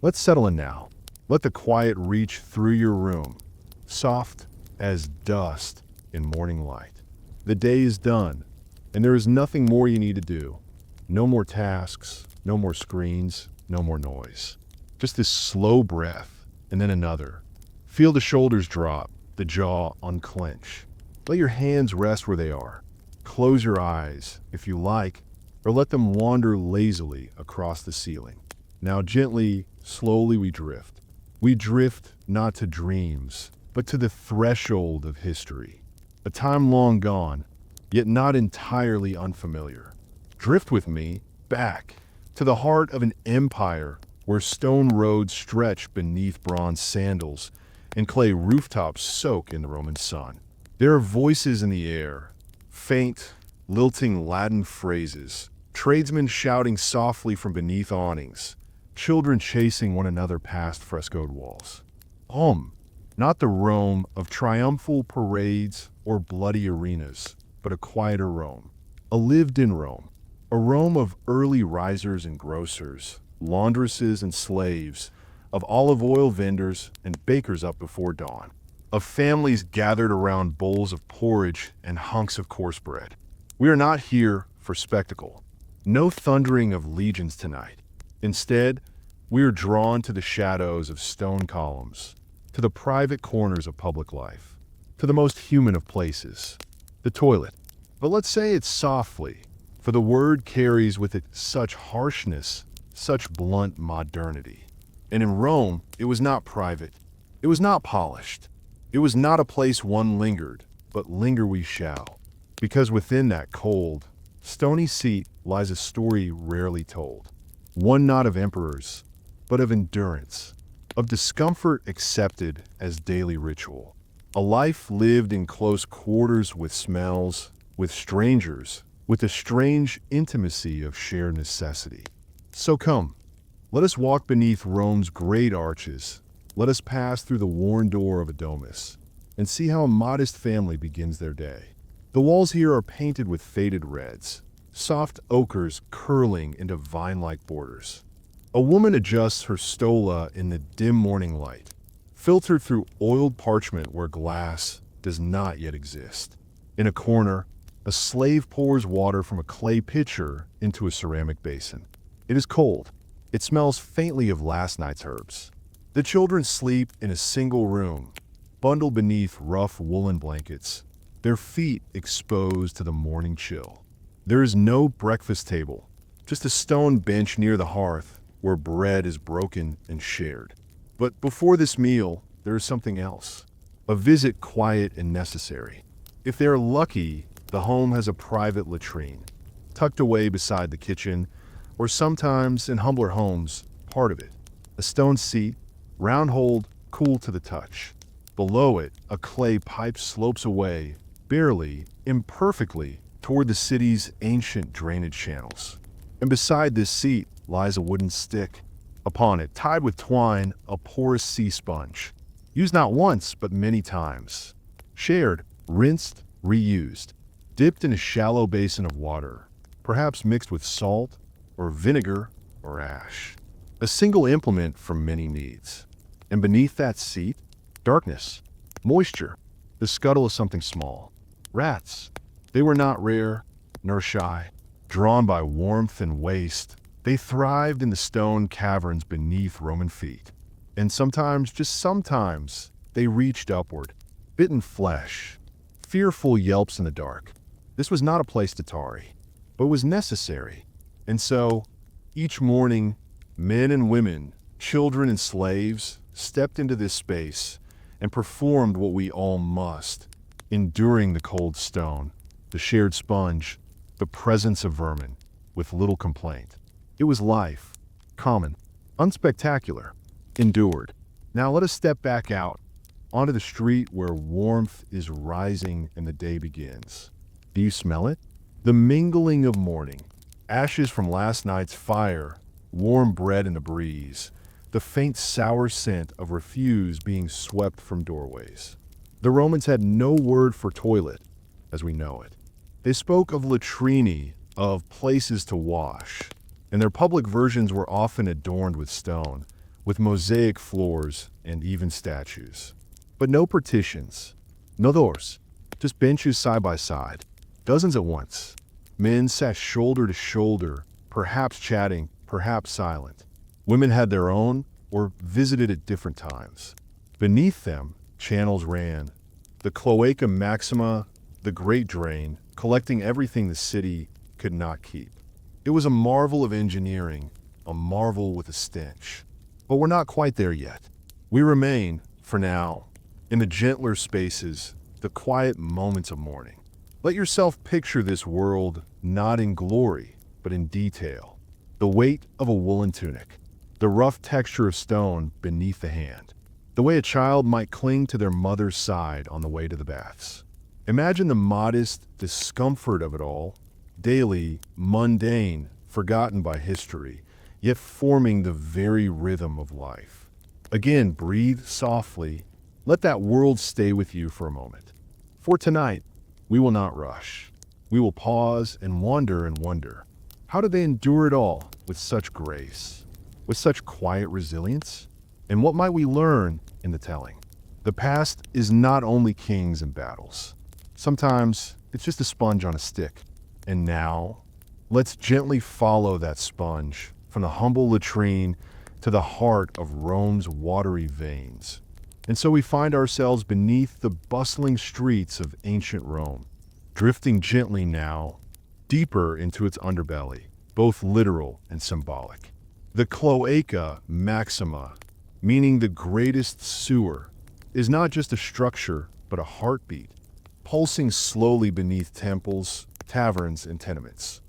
Let's settle in now. Let the quiet reach through your room, soft as dust in morning light. The day is done, and there is nothing more you need to do. No more tasks, no more screens, no more noise. Just this slow breath, and then another. Feel the shoulders drop, the jaw unclench. Let your hands rest where they are. Close your eyes, if you like, or let them wander lazily across the ceiling. Now gently, slowly we drift. We drift not to dreams, but to the threshold of history. A time long gone, yet not entirely unfamiliar. Drift with me back to the heart of an empire where stone roads stretch beneath bronze sandals and clay rooftops soak in the Roman sun. There are voices in the air, faint, lilting Latin phrases, tradesmen shouting softly from beneath awnings, children chasing one another past frescoed walls. Not the Rome of triumphal parades or bloody arenas, but a quieter Rome, a lived-in Rome, a Rome of early risers and grocers, laundresses and slaves, of olive oil vendors and bakers up before dawn, of families gathered around bowls of porridge and hunks of coarse bread. We are not here for spectacle. No thundering of legions tonight. Instead, we are drawn to the shadows of stone columns, to the private corners of public life, to the most human of places, the toilet. But let's say it softly, for the word carries with it such harshness, such blunt modernity. And in Rome, it was not private. It was not polished. It was not a place one lingered, but linger we shall. Because within that cold, stony seat lies a story rarely told. One not of emperors, but of endurance, of discomfort accepted as daily ritual. A life lived in close quarters with smells, with strangers, with a strange intimacy of shared necessity. So come, let us walk beneath Rome's great arches. Let us pass through the worn door of a domus and see how a modest family begins their day. The walls here are painted with faded reds, soft ochres curling into vine-like borders. A woman adjusts her stola in the dim morning light, filtered through oiled parchment where glass does not yet exist. In a corner, a slave pours water from a clay pitcher into a ceramic basin. It is cold. It smells faintly of last night's herbs. The children sleep in a single room, bundled beneath rough woolen blankets, their feet exposed to the morning chill. There is no breakfast table, just a stone bench near the hearth where bread is broken and shared. But before this meal, there is something else, a visit quiet and necessary. If they are lucky, the home has a private latrine, tucked away beside the kitchen, or sometimes, in humbler homes, part of it. A stone seat, round-holed, cool to the touch. Below it, a clay pipe slopes away, barely, imperfectly, toward the city's ancient drainage channels. And beside this seat lies a wooden stick. Upon it, tied with twine, a porous sea sponge. Used not once, but many times. Shared, rinsed, reused. Dipped in a shallow basin of water, perhaps mixed with salt, or vinegar, or ash. A single implement for many needs. And beneath that seat, darkness, moisture, the scuttle of something small. Rats. They were not rare, nor shy. Drawn by warmth and waste, they thrived in the stone caverns beneath Roman feet. And sometimes, just sometimes, they reached upward, bitten flesh, fearful yelps in the dark. This was not a place to tarry, but was necessary. And so, each morning, men and women, children and slaves, stepped into this space and performed what we all must, enduring the cold stone, the shared sponge, the presence of vermin, with little complaint. It was life, common, unspectacular, endured. Now let us step back out, onto the street where warmth is rising and the day begins. Do you smell it? The mingling of morning, ashes from last night's fire, warm bread in the breeze, the faint sour scent of refuse being swept from doorways. The Romans had no word for toilet, as we know it. They spoke of latrini, of places to wash, and their public versions were often adorned with stone, with mosaic floors and even statues. But no partitions, no doors, just benches side by side, dozens at once. Men sat shoulder to shoulder, perhaps chatting, perhaps silent. Women had their own, or visited at different times. Beneath them, channels ran. The Cloaca Maxima, the Great Drain, collecting everything the city could not keep. It was a marvel of engineering, a marvel with a stench. But we're not quite there yet. We remain, for now, in the gentler spaces, the quiet moments of morning. Let yourself picture this world not in glory, but in detail. The weight of a woolen tunic, the rough texture of stone beneath the hand, the way a child might cling to their mother's side on the way to the baths. Imagine the modest discomfort of it all, daily, mundane, forgotten by history, yet forming the very rhythm of life. Again, breathe softly. Let that world stay with you for a moment. For tonight, we will not rush. We will pause and wonder. How do they endure it all with such grace, with such quiet resilience? And what might we learn in the telling? The past is not only kings and battles. Sometimes it's just a sponge on a stick. And now, let's gently follow that sponge from the humble latrine to the heart of Rome's watery veins. And so we find ourselves beneath the bustling streets of ancient Rome, drifting gently now, deeper into its underbelly, both literal and symbolic. The Cloaca Maxima, meaning the greatest sewer, is not just a structure, but a heartbeat, pulsing slowly beneath temples, taverns, and tenements.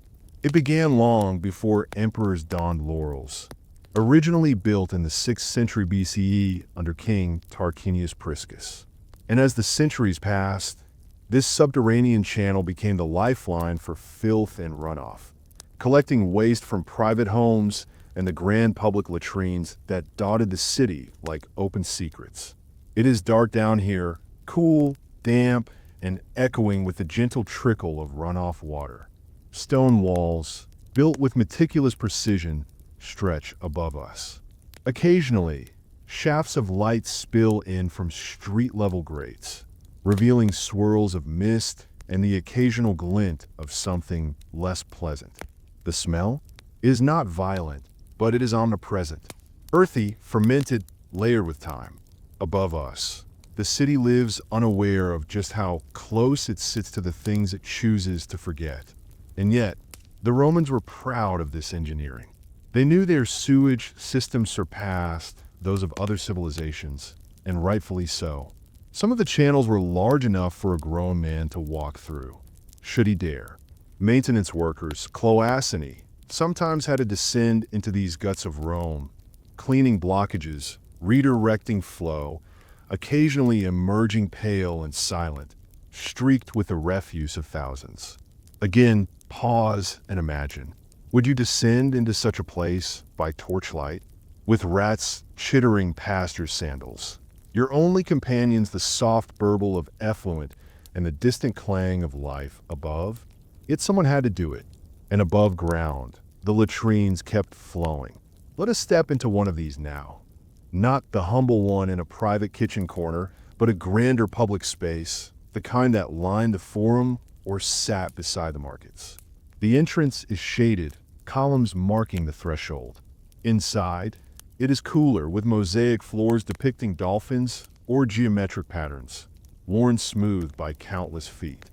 It began long before emperors donned laurels, originally built in the 6th century BCE under King Tarquinius Priscus. And as the centuries passed, this subterranean channel became the lifeline for filth and runoff, collecting waste from private homes and the grand public latrines that dotted the city like open secrets. It is dark down here, cool, damp, and echoing with the gentle trickle of runoff water. Stone walls, built with meticulous precision, stretch above us. Occasionally, shafts of light spill in from street-level grates, revealing swirls of mist and the occasional glint of something less pleasant. The smell is not violent, but it is omnipresent. Earthy, fermented, layered with time. Above us, the city lives unaware of just how close it sits to the things it chooses to forget. And yet, the Romans were proud of this engineering. They knew their sewage system surpassed those of other civilizations, and rightfully so. Some of the channels were large enough for a grown man to walk through, should he dare. Maintenance workers, cloacini, sometimes had to descend into these guts of Rome, cleaning blockages, redirecting flow, occasionally emerging pale and silent, streaked with the refuse of thousands. Again, pause and imagine. Would you descend into such a place by torchlight, with rats chittering past your sandals? Your only companions the soft burble of effluent and the distant clang of life above? Yet someone had to do it, and above ground, the latrines kept flowing. Let us step into one of these now. Not the humble one in a private kitchen corner, but a grander public space, the kind that lined the forum or sat beside the markets. The entrance is shaded, columns marking the threshold. Inside, it is cooler, with mosaic floors depicting dolphins or geometric patterns, worn smooth by countless feet.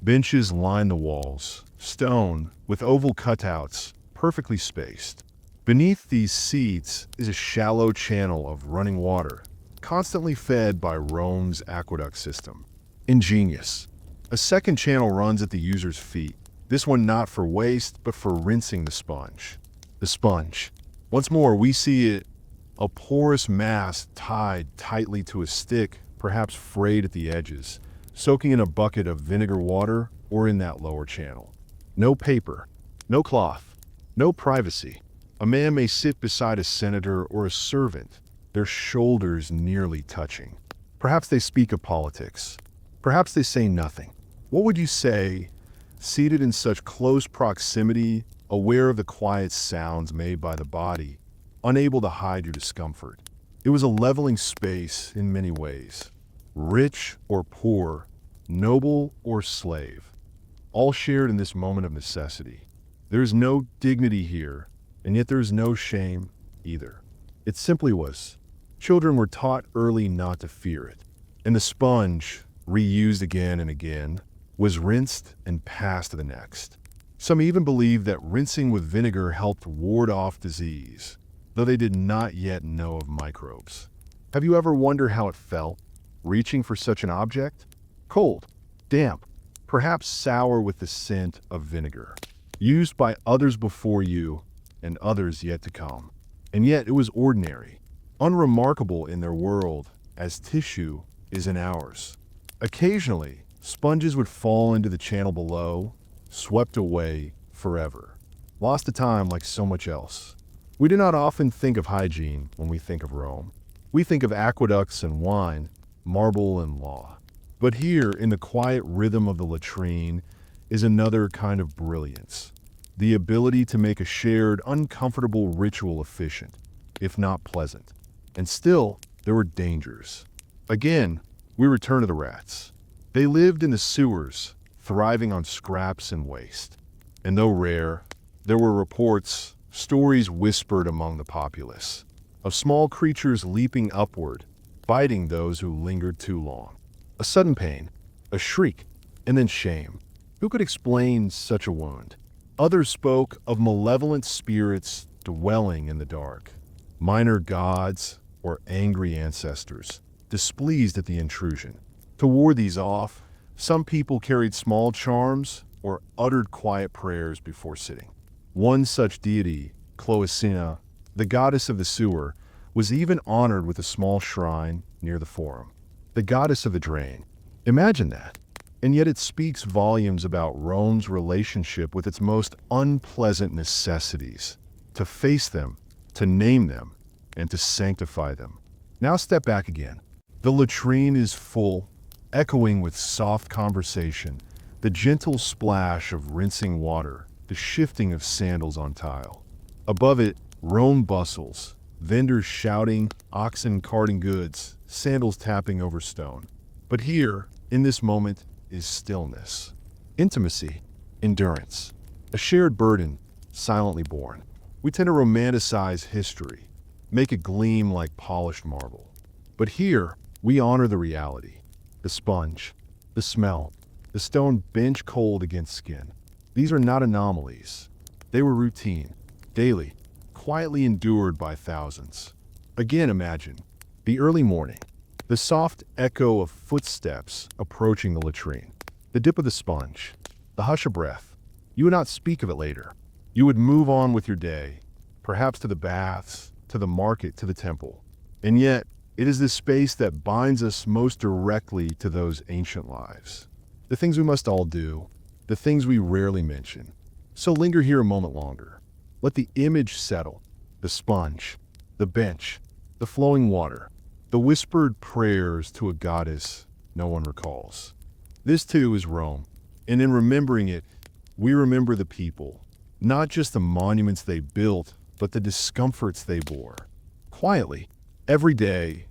Benches line the walls, stone, with oval cutouts, perfectly spaced. Beneath these seats is a shallow channel of running water, constantly fed by Rome's aqueduct system. Ingenious. A second channel runs at the user's feet, this one not for waste, but for rinsing the sponge. The sponge. Once more, we see it, a porous mass tied tightly to a stick, perhaps frayed at the edges, soaking in a bucket of vinegar water or in that lower channel. No paper, no cloth, no privacy. A man may sit beside a senator or a servant, their shoulders nearly touching. Perhaps they speak of politics. Perhaps they say nothing. What would you say, seated in such close proximity, aware of the quiet sounds made by the body, unable to hide your discomfort. It was a leveling space in many ways. Rich or poor, noble or slave, all shared in this moment of necessity. There is no dignity here, and yet there is no shame either. It simply was. Children were taught early not to fear it, and the sponge, reused again and again, was rinsed and passed to the next. Some even believed that rinsing with vinegar helped ward off disease, though they did not yet know of microbes. Have you ever wondered how it felt, reaching for such an object? Cold, damp, perhaps sour with the scent of vinegar, used by others before you and others yet to come. And yet it was ordinary, unremarkable in their world as tissue is in ours. Occasionally, sponges would fall into the channel below, swept away forever, lost to time like so much else. We do not often think of hygiene when we think of Rome. We think of aqueducts and wine, marble and law. But here, in the quiet rhythm of the latrine, is another kind of brilliance. The ability to make a shared, uncomfortable ritual efficient, if not pleasant. And still, there were dangers. Again, we return to the rats. They lived in the sewers, thriving on scraps and waste. And though rare, there were reports, stories whispered among the populace, of small creatures leaping upward, biting those who lingered too long. A sudden pain, a shriek, and then shame. Who could explain such a wound? Others spoke of malevolent spirits dwelling in the dark, minor gods or angry ancestors, displeased at the intrusion. To ward these off, some people carried small charms or uttered quiet prayers before sitting. One such deity, Cloacina, the goddess of the sewer, was even honored with a small shrine near the forum. The goddess of the drain. Imagine that. And yet it speaks volumes about Rome's relationship with its most unpleasant necessities, to face them, to name them, and to sanctify them. Now step back again. The latrine is full, echoing with soft conversation, the gentle splash of rinsing water, the shifting of sandals on tile. Above it, Rome bustles, vendors shouting, oxen carting goods, sandals tapping over stone. But here, in this moment, is stillness, intimacy, endurance, a shared burden, silently borne. We tend to romanticize history, make it gleam like polished marble. But here, we honor the reality, the sponge, the smell, the stone bench cold against skin. These are not anomalies. They were routine, daily, quietly endured by thousands. Again, imagine the early morning, the soft echo of footsteps approaching the latrine, the dip of the sponge, the hush of breath. You would not speak of it later. You would move on with your day, perhaps to the baths, to the market, to the temple. And yet, it is this space that binds us most directly to those ancient lives. The things we must all do, the things we rarely mention. So linger here a moment longer. Let the image settle, the sponge, the bench, the flowing water, the whispered prayers to a goddess no one recalls. This too is Rome, and in remembering it, we remember the people, not just the monuments they built, but the discomforts they bore. Quietly, every day,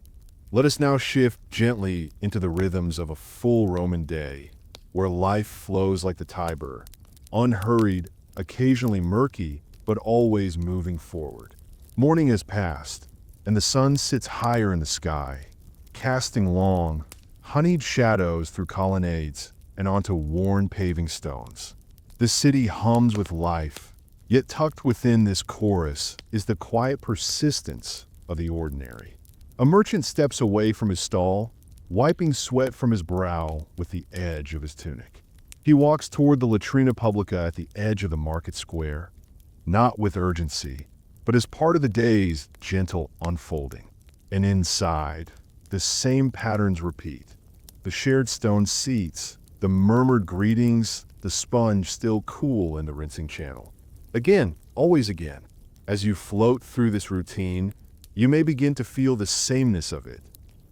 let us now shift gently into the rhythms of a full Roman day, where life flows like the Tiber, unhurried, occasionally murky, but always moving forward. Morning has passed, and the sun sits higher in the sky, casting long, honeyed shadows through colonnades and onto worn paving stones. The city hums with life, yet tucked within this chorus is the quiet persistence of the ordinary. A merchant steps away from his stall, wiping sweat from his brow with the edge of his tunic. He walks toward the latrina publica at the edge of the market square, not with urgency, but as part of the day's gentle unfolding. And inside, the same patterns repeat. The shared stone seats, the murmured greetings, the sponge still cool in the rinsing channel. Again, always again, as you float through this routine, you may begin to feel the sameness of it.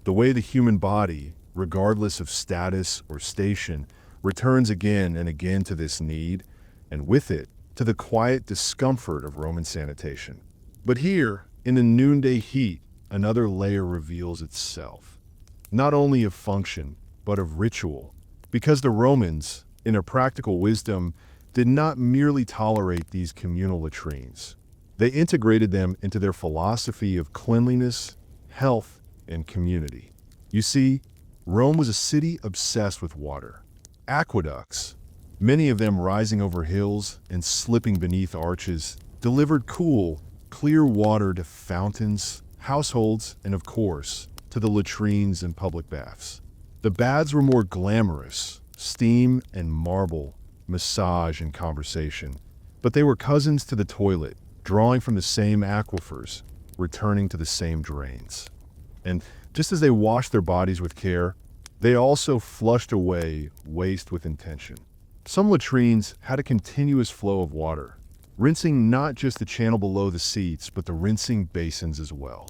The way the human body, regardless of status or station, returns again and again to this need, and with it, to the quiet discomfort of Roman sanitation. But here, in the noonday heat, another layer reveals itself, not only of function, but of ritual, because the Romans, in their practical wisdom, did not merely tolerate these communal latrines. They integrated them into their philosophy of cleanliness, health, and community. You see, Rome was a city obsessed with water. Aqueducts, many of them rising over hills and slipping beneath arches, delivered cool, clear water to fountains, households, and of course, to the latrines and public baths. The baths were more glamorous, steam and marble, massage and conversation, but they were cousins to the toilet, drawing from the same aquifers, returning to the same drains. And just as they washed their bodies with care, they also flushed away waste with intention. Some latrines had a continuous flow of water, rinsing not just the channel below the seats, but the rinsing basins as well.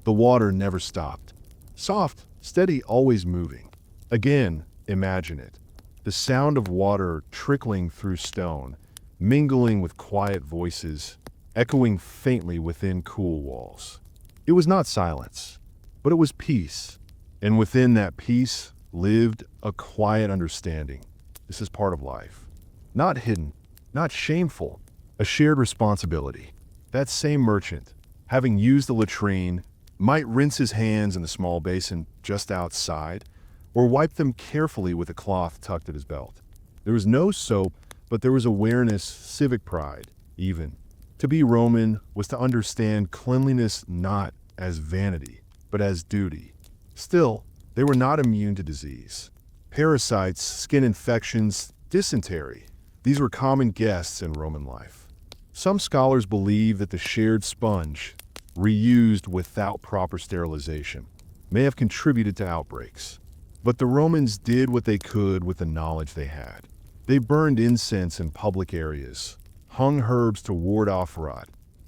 The water never stopped. Soft, steady, always moving. Again, imagine it. The sound of water trickling through stone, mingling with quiet voices, echoing faintly within cool walls. It was not silence, but it was peace. And within that peace lived a quiet understanding. This is part of life. Not hidden, not shameful, a shared responsibility. That same merchant, having used the latrine, might rinse his hands in the small basin just outside, or wipe them carefully with a cloth tucked at his belt. There was no soap, but there was awareness, civic pride, even. To be Roman was to understand cleanliness not as vanity, but as duty. Still, they were not immune to disease. Parasites, skin infections, dysentery, these were common guests in Roman life. Some scholars believe that the shared sponge, reused without proper sterilization, may have contributed to outbreaks. But the Romans did what they could with the knowledge they had. They burned incense in public areas, hung herbs to ward off rot,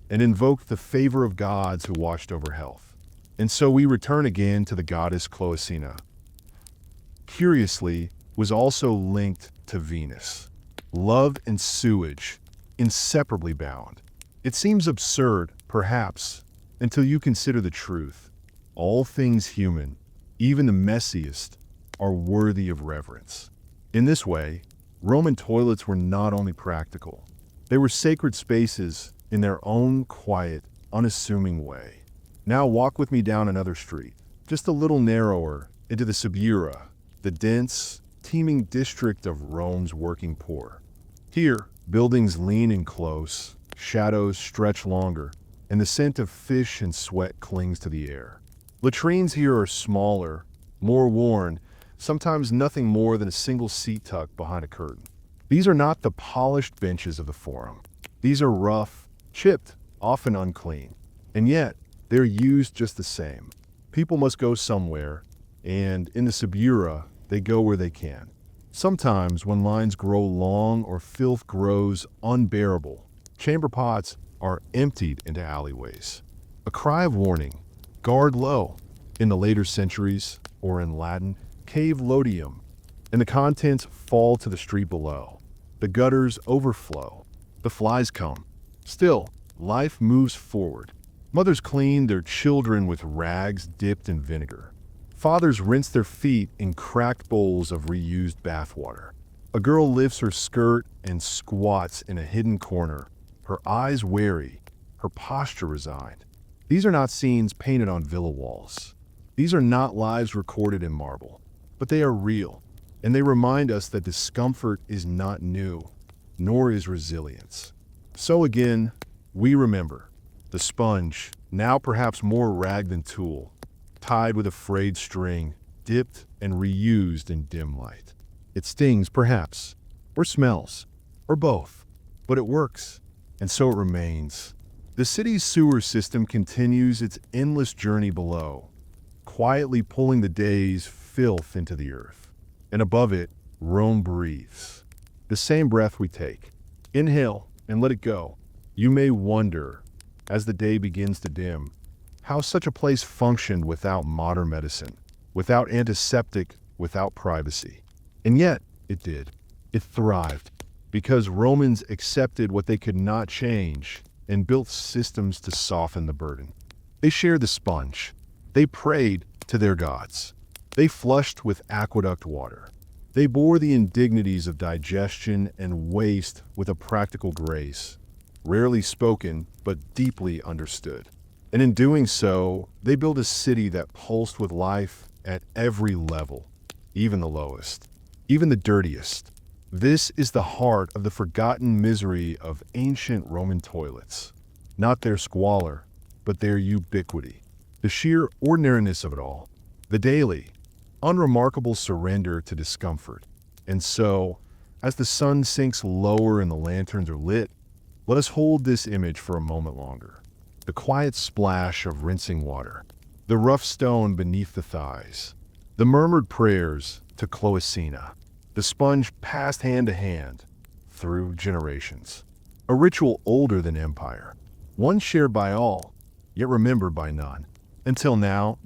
and invoked the favor of gods who watched over health. And so we return again to the goddess Cloacina. Curiously, was also linked to Venus. Love and sewage, inseparably bound. It seems absurd, perhaps, until you consider the truth. All things human, even the messiest, are worthy of reverence. In this way, Roman toilets were not only practical, they were sacred spaces in their own quiet, unassuming way. Now walk with me down another street, just a little narrower, into the Subura, the dense, teeming district of Rome's working poor. Here, buildings lean in close, shadows stretch longer, and the scent of fish and sweat clings to the air. Latrines here are smaller, more worn, sometimes nothing more than a single seat tucked behind a curtain. These are not the polished benches of the Forum. These are rough, chipped, often unclean. And yet, they're used just the same. People must go somewhere, and in the Subura, they go where they can. Sometimes, when lines grow long or filth grows unbearable, chamber pots are emptied into alleyways. A cry of warning, guard low, in the later centuries, or in Latin, cave lodium, and the contents fall to the street below. The gutters overflow. The flies come. Still, life moves forward. Mothers clean their children with rags dipped in vinegar. Fathers rinse their feet in cracked bowls of reused bathwater. A girl lifts her skirt and squats in a hidden corner, her eyes wary, her posture resigned. These are not scenes painted on villa walls. These are not lives recorded in marble, but they are real, and they remind us that discomfort is not new, nor is resilience. So again, we remember the sponge, now perhaps more rag than tool, tied with a frayed string, dipped and reused in dim light. It stings, perhaps, or smells, or both, but it works, and so it remains. The city's sewer system continues its endless journey below, quietly pulling the day's filth into the earth. And above it, Rome breathes. The same breath we take. Inhale and let it go. You may wonder, as the day begins to dim, how such a place functioned without modern medicine, without antiseptic, without privacy. And yet, it did. It thrived, because Romans accepted what they could not change and built systems to soften the burden. They shared the sponge. They prayed to their gods. They flushed with aqueduct water. They bore the indignities of digestion and waste with a practical grace, rarely spoken but deeply understood. And in doing so, they built a city that pulsed with life at every level, even the lowest, even the dirtiest. This is the heart of the forgotten misery of ancient Roman toilets. Not their squalor, but their ubiquity. The sheer ordinariness of it all. The daily, unremarkable surrender to discomfort. And so, as the sun sinks lower and the lanterns are lit, let us hold this image for a moment longer. The quiet splash of rinsing water, the rough stone beneath the thighs, the murmured prayers to Cloacina, the sponge passed hand to hand through generations. A ritual older than empire, one shared by all, yet remembered by none. Until now,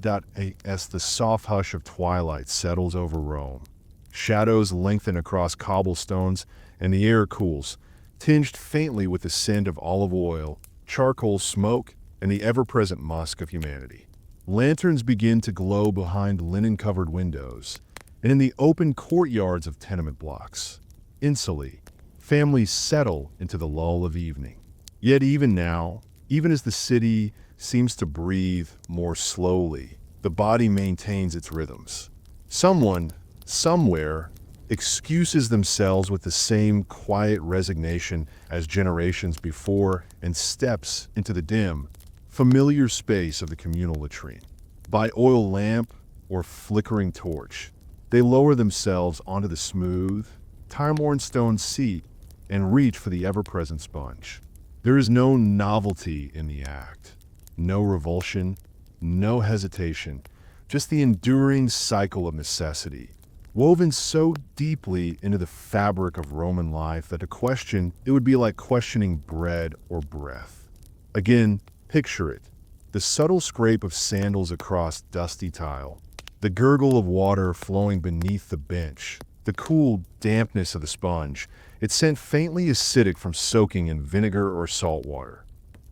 as the soft hush of twilight settles over Rome, shadows lengthen across cobblestones and the air cools, tinged faintly with the scent of olive oil, charcoal smoke, and the ever-present musk of humanity. Lanterns begin to glow behind linen-covered windows, and in the open courtyards of tenement blocks, insulely, families settle into the lull of evening. Yet even now, even as the city seems to breathe more slowly, the body maintains its rhythms. Someone, somewhere, excuses themselves with the same quiet resignation as generations before and steps into the dim, familiar space of the communal latrine. By oil lamp or flickering torch, they lower themselves onto the smooth, time-worn stone seat and reach for the ever-present sponge. There is no novelty in the act, no revulsion, no hesitation, just the enduring cycle of necessity, woven so deeply into the fabric of Roman life that to question it would be like questioning bread or breath. Again, picture it. The subtle scrape of sandals across dusty tile, the gurgle of water flowing beneath the bench, the cool dampness of the sponge, its scent faintly acidic from soaking in vinegar or salt water.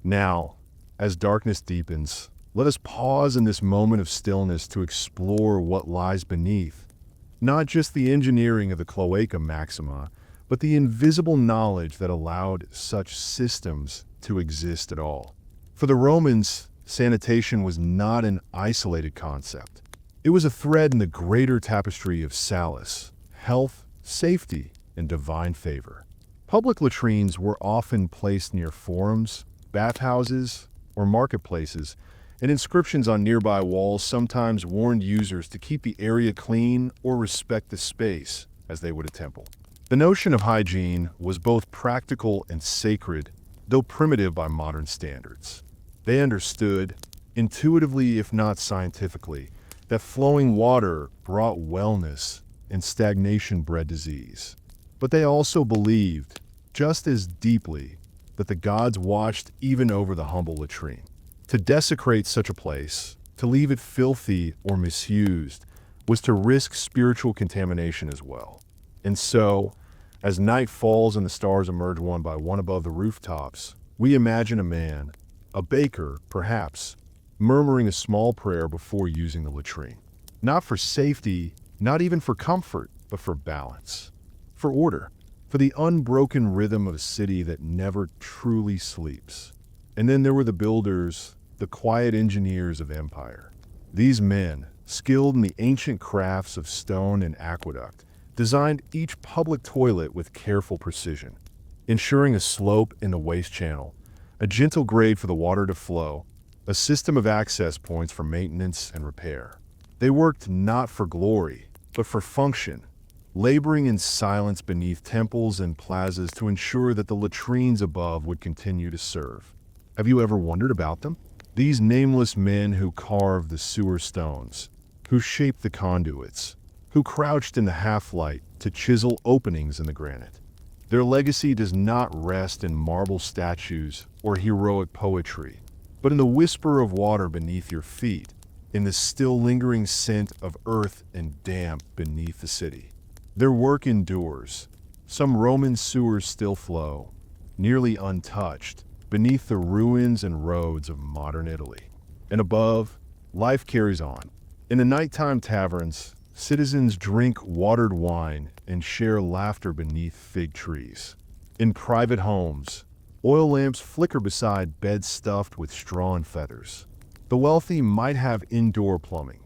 Now, as darkness deepens, let us pause in this moment of stillness to explore what lies beneath. Not just the engineering of the cloaca maxima, but the invisible knowledge that allowed such systems to exist at all. For the Romans, sanitation was not an isolated concept. It was a thread in the greater tapestry of salus, health, safety, and divine favor. Public latrines were often placed near forums, bathhouses, or marketplaces, and inscriptions on nearby walls sometimes warned users to keep the area clean or respect the space as they would a temple. The notion of hygiene was both practical and sacred, though primitive by modern standards. They understood, intuitively if not scientifically, that flowing water brought wellness and stagnation bred disease. But they also believed, just as deeply, that the gods watched even over the humble latrine. To desecrate such a place, to leave it filthy or misused, was to risk spiritual contamination as well. And so, as night falls and the stars emerge one by one above the rooftops, we imagine a man, a baker perhaps, murmuring a small prayer before using the latrine. Not for safety, not even for comfort, but for balance, for order, for the unbroken rhythm of a city that never truly sleeps. And then there were the builders, the quiet engineers of empire. These men, skilled in the ancient crafts of stone and aqueduct, designed each public toilet with careful precision, ensuring a slope in the waste channel, a gentle grade for the water to flow, a system of access points for maintenance and repair. They worked not for glory, but for function, laboring in silence beneath temples and plazas to ensure that the latrines above would continue to serve. Have you ever wondered about them? These nameless men who carved the sewer stones, who shaped the conduits, who crouched in the half-light to chisel openings in the granite. Their legacy does not rest in marble statues or heroic poetry, but in the whisper of water beneath your feet, in the still lingering scent of earth and damp beneath the city. Their work endures. Some Roman sewers still flow, nearly untouched, beneath the ruins and roads of modern Italy. And above, life carries on. In the nighttime taverns, citizens drink watered wine and share laughter beneath fig trees. In private homes, oil lamps flicker beside beds stuffed with straw and feathers. The wealthy might have indoor plumbing,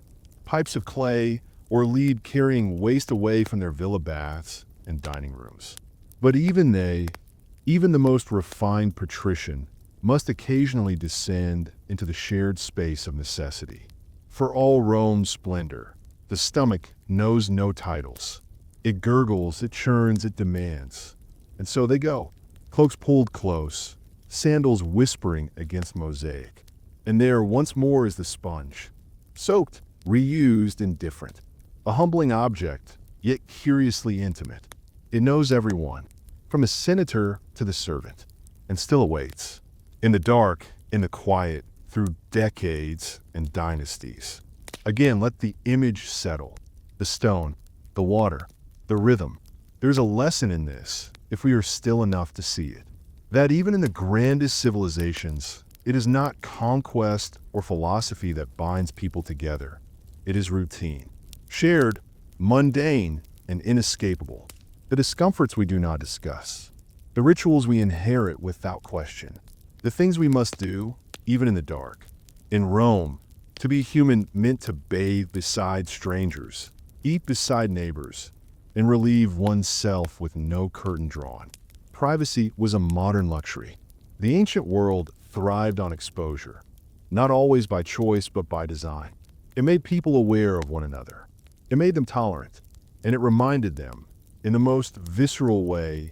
pipes of clay, or lead carrying waste away from their villa baths and dining rooms. But even the most refined patrician, must occasionally descend into the shared space of necessity. For all Rome's splendor, the stomach knows no titles. It gurgles, it churns, it demands. And so they go, cloaks pulled close, sandals whispering against mosaic. And there once more is the sponge, soaked, reused, indifferent. A humbling object, yet curiously intimate. It knows everyone, from the senator to the servant, and still awaits. In the dark, in the quiet, through decades and dynasties. Again, let the image settle. The stone, the water, the rhythm. There's a lesson in this, if we are still enough to see it. That even in the grandest civilizations, it is not conquest or philosophy that binds people together. It is routine. Shared, mundane, and inescapable. The discomforts we do not discuss. The rituals we inherit without question. The things we must do, even in the dark. In Rome, to be human meant to bathe beside strangers, eat beside neighbors, and relieve oneself with no curtain drawn. Privacy was a modern luxury. The ancient world thrived on exposure, not always by choice but by design. It made people aware of one another. It made them tolerant, and it reminded them, in the most visceral way,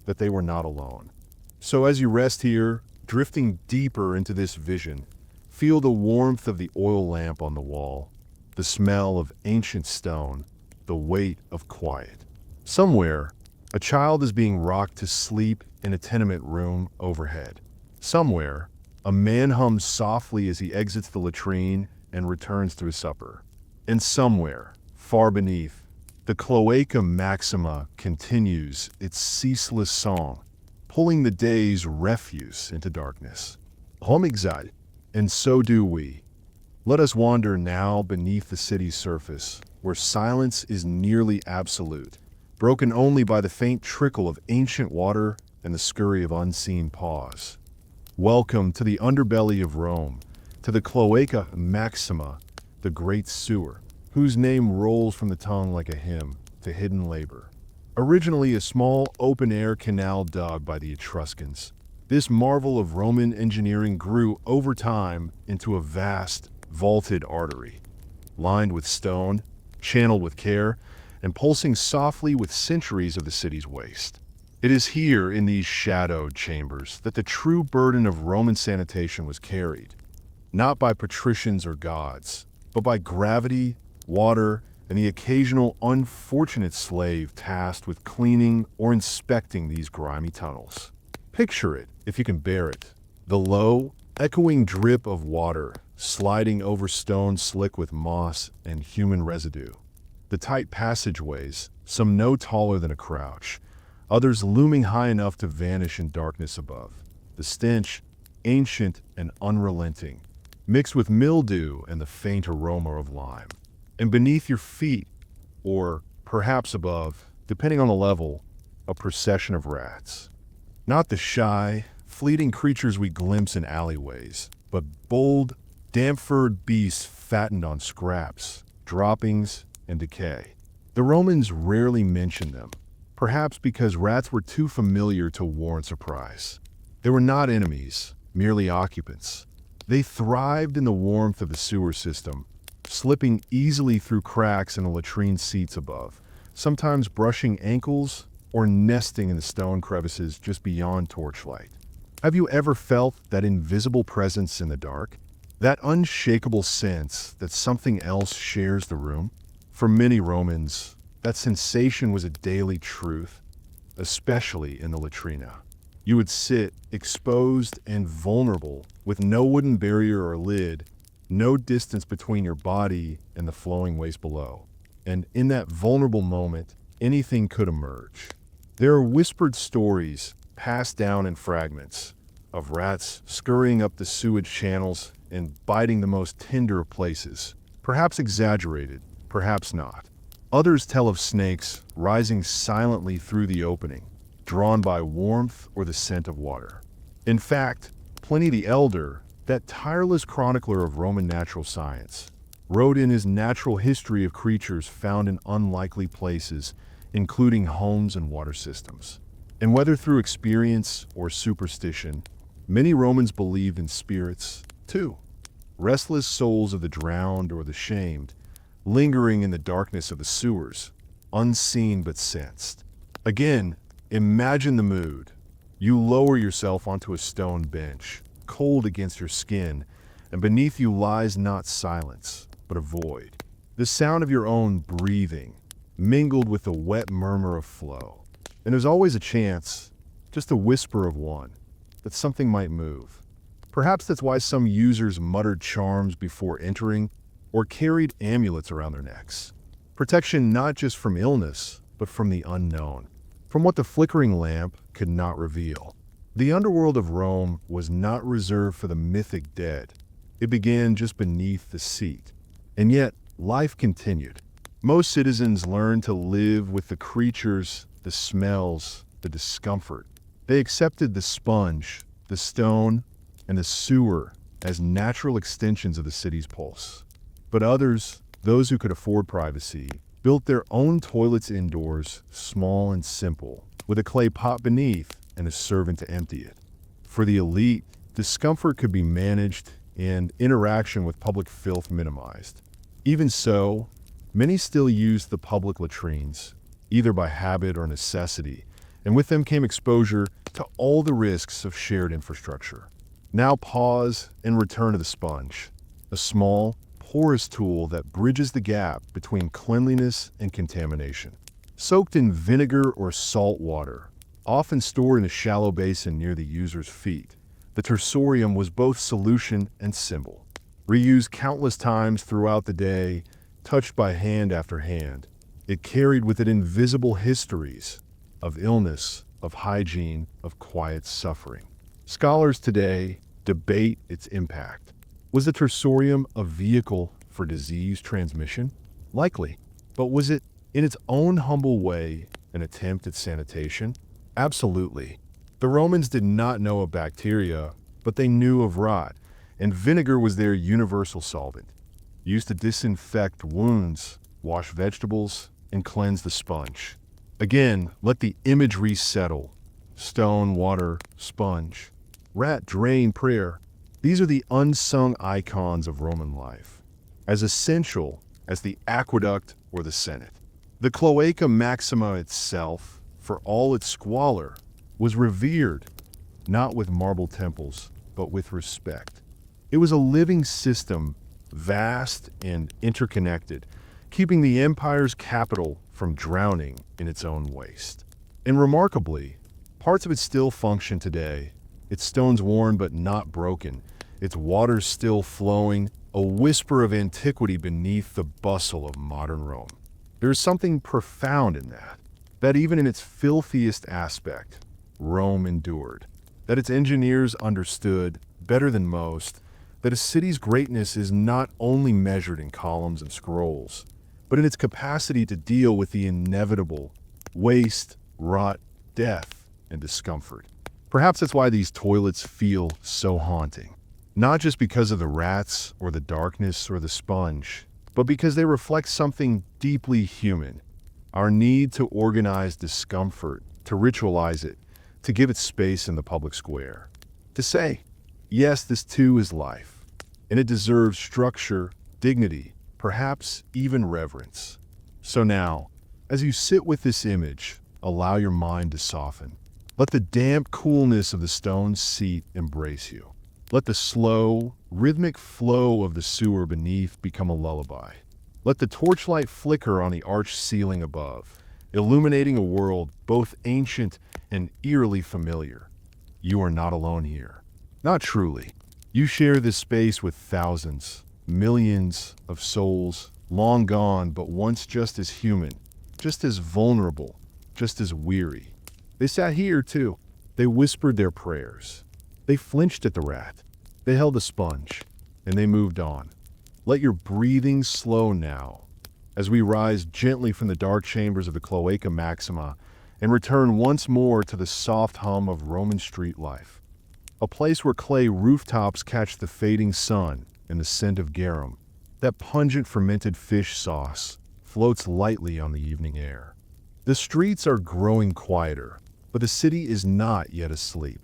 that they were not alone. So as you rest here, drifting deeper into this vision, feel the warmth of the oil lamp on the wall, the smell of ancient stone, the weight of quiet. Somewhere, a child is being rocked to sleep in a tenement room overhead. Somewhere, a man hums softly as he exits the latrine and returns to his supper. And somewhere, far beneath, the cloaca maxima continues its ceaseless song, pulling the day's refuse into darkness. Homixide, and so do we. Let us wander now beneath the city's surface, where silence is nearly absolute, broken only by the faint trickle of ancient water and the scurry of unseen paws. Welcome to the underbelly of Rome, to the cloaca maxima, the great sewer, whose name rolls from the tongue like a hymn to hidden labor. Originally a small open-air canal dug by the Etruscans, this marvel of Roman engineering grew over time into a vast, vaulted artery, lined with stone, channeled with care, and pulsing softly with centuries of the city's waste. It is here, in these shadowed chambers, that the true burden of Roman sanitation was carried, not by patricians or gods, but by gravity, water, and the occasional unfortunate slave tasked with cleaning or inspecting these grimy tunnels. Picture it, if you can bear it. The low, echoing drip of water sliding over stone slick with moss and human residue. The tight passageways, some no taller than a crouch, others looming high enough to vanish in darkness above. The stench, ancient and unrelenting, mixed with mildew and the faint aroma of lime. And beneath your feet, or perhaps above, depending on the level, a procession of rats. Not the shy, fleeting creatures we glimpse in alleyways, but bold, damp-furred beasts fattened on scraps, droppings, and decay. The Romans rarely mentioned them, perhaps because rats were too familiar to warrant surprise. They were not enemies, merely occupants. They thrived in the warmth of the sewer system, slipping easily through cracks in the latrine seats above, sometimes brushing ankles or nesting in the stone crevices just beyond torchlight. Have you ever felt that invisible presence in the dark? That unshakable sense that something else shares the room? For many Romans, that sensation was a daily truth, especially in the latrina. You would sit, exposed and vulnerable, with no wooden barrier or lid, no distance between your body and the flowing waste below. And in that vulnerable moment, anything could emerge. There are whispered stories, passed down in fragments, of rats scurrying up the sewage channels and biting the most tender of places, perhaps exaggerated, perhaps not. Others tell of snakes rising silently through the opening, drawn by warmth or the scent of water. In fact, Pliny the Elder, that tireless chronicler of Roman natural science, wrote in his natural history of creatures found in unlikely places, including homes and water systems. And whether through experience or superstition, many Romans believed in spirits, too. Restless souls of the drowned or the shamed, lingering in the darkness of the sewers, unseen but sensed. Again, imagine the mood. You lower yourself onto a stone bench, cold against your skin, and beneath you lies not silence, but a void. The sound of your own breathing, mingled with the wet murmur of flow. And there's always a chance, just a whisper of one, that something might move. Perhaps that's why some users muttered charms before entering or carried amulets around their necks. Protection not just from illness, but from the unknown, from what the flickering lamp could not reveal. The underworld of Rome was not reserved for the mythic dead. It began just beneath the seat. And yet, life continued. Most citizens learned to live with the creatures, the smells, the discomfort. They accepted the sponge, the stone, and the sewer as natural extensions of the city's pulse. But others, those who could afford privacy, built their own toilets indoors, small and simple, with a clay pot beneath and a servant to empty it. For the elite, discomfort could be managed and interaction with public filth minimized. Even so, many still used the public latrines, either by habit or necessity, and with them came exposure to all the risks of shared infrastructure. Now pause and return to the sponge, a small, porous tool that bridges the gap between cleanliness and contamination. Soaked in vinegar or salt water, often stored in a shallow basin near the user's feet, the tersorium was both solution and symbol. Reused countless times throughout the day, touched by hand after hand, it carried with it invisible histories of illness, of hygiene, of quiet suffering. Scholars today debate its impact. Was the tersorium a vehicle for disease transmission? Likely. But was it, in its own humble way, an attempt at sanitation? Absolutely. The Romans did not know of bacteria, but they knew of rot, and vinegar was their universal solvent, used to disinfect wounds, wash vegetables, and cleanse the sponge. Again, let the imagery settle. Stone, water, sponge. Rat, drain, prayer. These are the unsung icons of Roman life, as essential as the aqueduct or the Senate. The Cloaca Maxima itself, for all its squalor, was revered, not with marble temples, but with respect. It was a living system, vast and interconnected, keeping the empire's capital from drowning in its own waste. And remarkably, parts of it still function today. Its stones worn but not broken, its waters still flowing, a whisper of antiquity beneath the bustle of modern Rome. There is something profound in that even in its filthiest aspect, Rome endured, that its engineers understood, better than most, that a city's greatness is not only measured in columns and scrolls, but in its capacity to deal with the inevitable waste, rot, death, and discomfort. Perhaps that's why these toilets feel so haunting. Not just because of the rats or the darkness or the sponge, but because they reflect something deeply human. Our need to organize discomfort, to ritualize it, to give it space in the public square. To say, yes, this too is life, and it deserves structure, dignity, perhaps even reverence. So now, as you sit with this image, allow your mind to soften. Let the damp coolness of the stone seat embrace you. Let the slow, rhythmic flow of the sewer beneath become a lullaby. Let the torchlight flicker on the arched ceiling above, illuminating a world both ancient and eerily familiar. You are not alone here. Not truly. You share this space with thousands, millions of souls, long gone but once just as human, just as vulnerable, just as weary. They sat here too. They whispered their prayers. They flinched at the rat. They held the sponge. and they moved on. Let your breathing slow now, as we rise gently from the dark chambers of the Cloaca Maxima and return once more to the soft hum of Roman street life. A place where clay rooftops catch the fading sun and the scent of garum. That pungent fermented fish sauce floats lightly on the evening air. The streets are growing quieter, but the city is not yet asleep.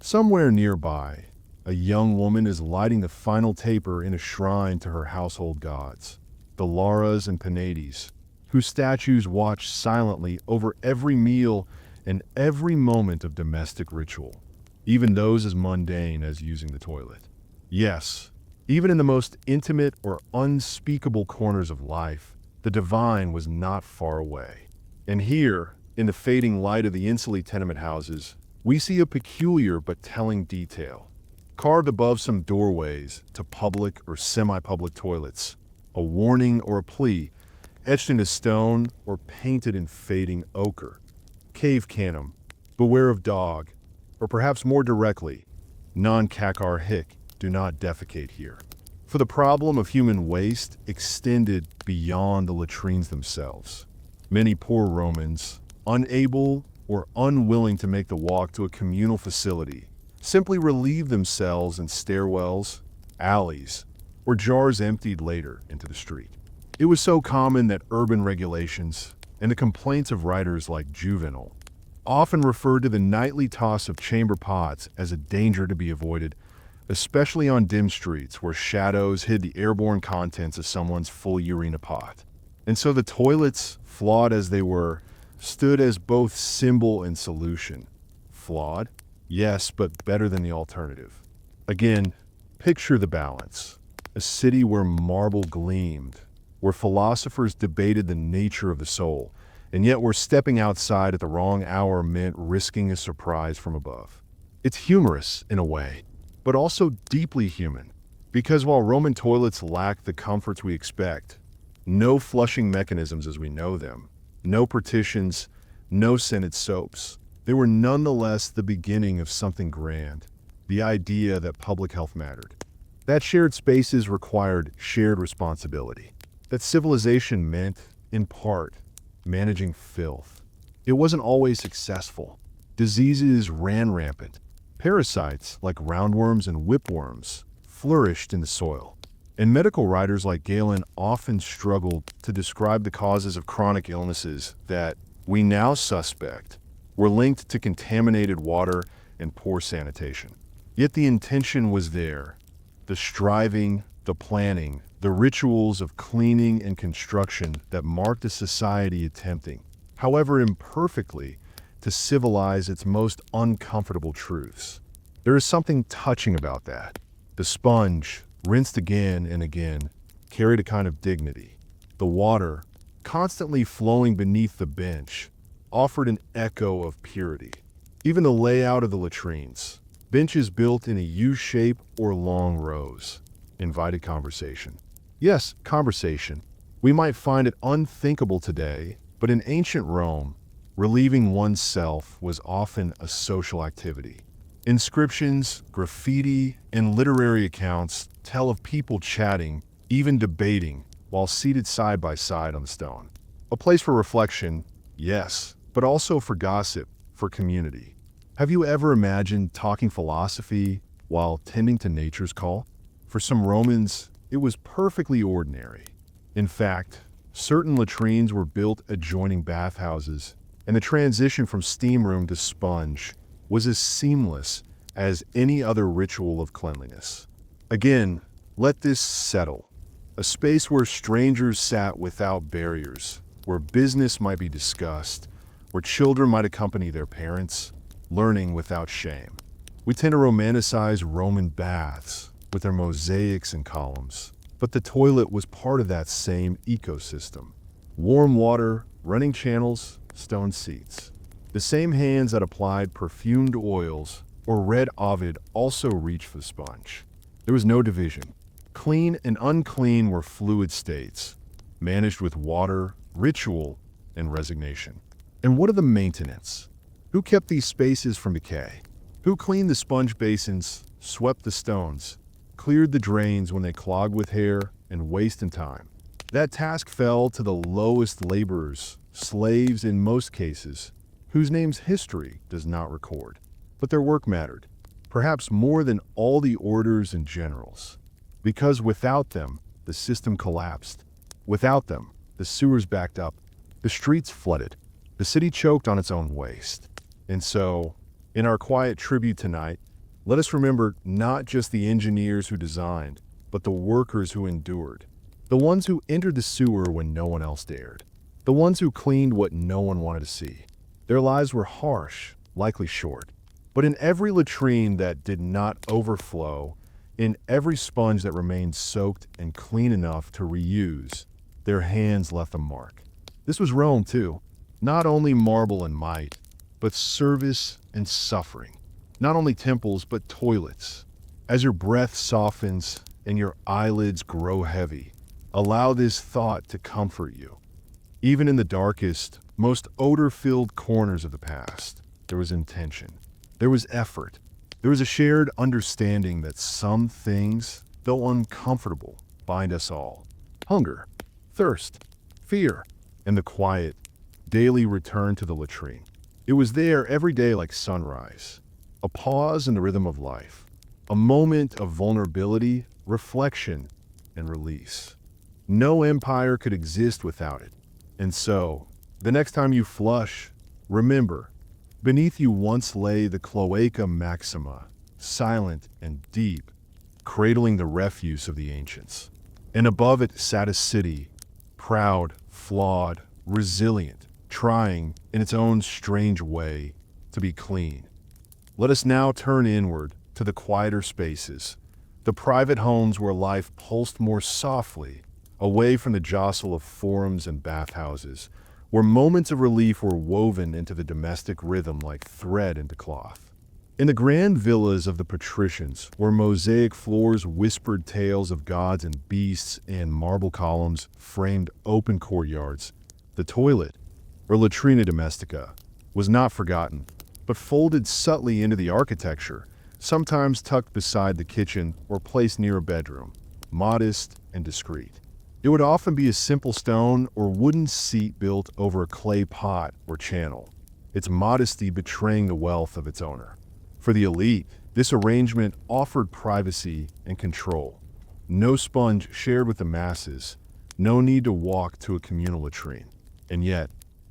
Somewhere nearby, a young woman is lighting the final taper in a shrine to her household gods, the Laras and Penates, whose statues watch silently over every meal and every moment of domestic ritual, even those as mundane as using the toilet. Yes, even in the most intimate or unspeakable corners of life, the divine was not far away. And here, in the fading light of the Inslee tenement houses, we see a peculiar but telling detail. Carved above some doorways to public or semi-public toilets, a warning or a plea, etched into stone or painted in fading ochre. Cave canem, beware of dog, or perhaps more directly, non-cacar hic, do not defecate here. For the problem of human waste extended beyond the latrines themselves. Many poor Romans, unable or unwilling to make the walk to a communal facility, simply relieved themselves in stairwells, alleys, or jars emptied later into the street. It was so common that urban regulations and the complaints of writers like Juvenal often referred to the nightly toss of chamber pots as a danger to be avoided, especially on dim streets where shadows hid the airborne contents of someone's full urina pot. And so the toilets, flawed as they were, stood as both symbol and solution. Flawed? Yes, but better than the alternative. Again, picture the balance. A city where marble gleamed, where philosophers debated the nature of the soul, and yet where stepping outside at the wrong hour meant risking a surprise from above. It's humorous, in a way, but also deeply human, because while Roman toilets lacked the comforts we expect, no flushing mechanisms as we know them, no partitions, no scented soaps, they were nonetheless the beginning of something grand, the idea that public health mattered. That shared spaces required shared responsibility. That civilization meant, in part, managing filth. It wasn't always successful. Diseases ran rampant. Parasites, like roundworms and whipworms, flourished in the soil. And medical writers like Galen often struggled to describe the causes of chronic illnesses that we now suspect were linked to contaminated water and poor sanitation. Yet the intention was there. The striving, the planning, the rituals of cleaning and construction that marked a society attempting, however imperfectly, to civilize its most uncomfortable truths. There is something touching about that. The sponge, rinsed again and again, carried a kind of dignity. The water, constantly flowing beneath the bench, offered an echo of purity. Even the layout of the latrines, benches built in a U-shape or long rows, invited conversation. Yes, conversation. We might find it unthinkable today, but in ancient Rome, relieving oneself was often a social activity. Inscriptions, graffiti, and literary accounts tell of people chatting, even debating, while seated side by side on the stone. A place for reflection, yes, but also for gossip, for community. Have you ever imagined talking philosophy while tending to nature's call? For some Romans, it was perfectly ordinary. In fact, certain latrines were built adjoining bathhouses, and the transition from steam room to sponge was as seamless as any other ritual of cleanliness. Again, let this settle. A space where strangers sat without barriers, where business might be discussed, where children might accompany their parents, learning without shame. We tend to romanticize Roman baths with their mosaics and columns, but the toilet was part of that same ecosystem. Warm water, running channels, stone seats. The same hands that applied perfumed oils or red Ovid also reached for the sponge. There was no division. Clean and unclean were fluid states, managed with water, ritual, and resignation. And what of the maintenance? Who kept these spaces from decay? Who cleaned the sponge basins, swept the stones, cleared the drains when they clogged with hair and waste and time. That task fell to the lowest laborers, slaves in most cases, whose names history does not record. But their work mattered, perhaps more than all the orders and generals. Because without them, the system collapsed. Without them, the sewers backed up, the streets flooded, the city choked on its own waste. And so, in our quiet tribute tonight, let us remember not just the engineers who designed, but the workers who endured. The ones who entered the sewer when no one else dared. The ones who cleaned what no one wanted to see. Their lives were harsh, likely short. But in every latrine that did not overflow, in every sponge that remained soaked and clean enough to reuse, their hands left a mark. This was Rome too. Not only marble and might, but service and suffering. Not only temples, but toilets. As your breath softens and your eyelids grow heavy, allow this thought to comfort you. Even in the darkest, most odor-filled corners of the past, there was intention. There was effort. There was a shared understanding that some things, though uncomfortable, bind us all. Hunger, thirst, fear, and the quiet, daily return to the latrine. It was there every day like sunrise, a pause in the rhythm of life, a moment of vulnerability, reflection, and release. No empire could exist without it. And so, the next time you flush, remember, beneath you once lay the Cloaca Maxima, silent and deep, cradling the refuse of the ancients. And above it sat a city, proud, flawed, resilient, trying, in its own strange way, to be clean. Let us now turn inward to the quieter spaces, the private homes where life pulsed more softly, away from the jostle of forums and bathhouses, where moments of relief were woven into the domestic rhythm like thread into cloth. In the grand villas of the patricians, where mosaic floors whispered tales of gods and beasts and marble columns framed open courtyards, the toilet, or latrina domestica, was not forgotten, but folded subtly into the architecture, sometimes tucked beside the kitchen or placed near a bedroom, modest and discreet. It would often be a simple stone or wooden seat built over a clay pot or channel, its modesty betraying the wealth of its owner. For the elite, this arrangement offered privacy and control. No sponge shared with the masses, no need to walk to a communal latrine. And yet,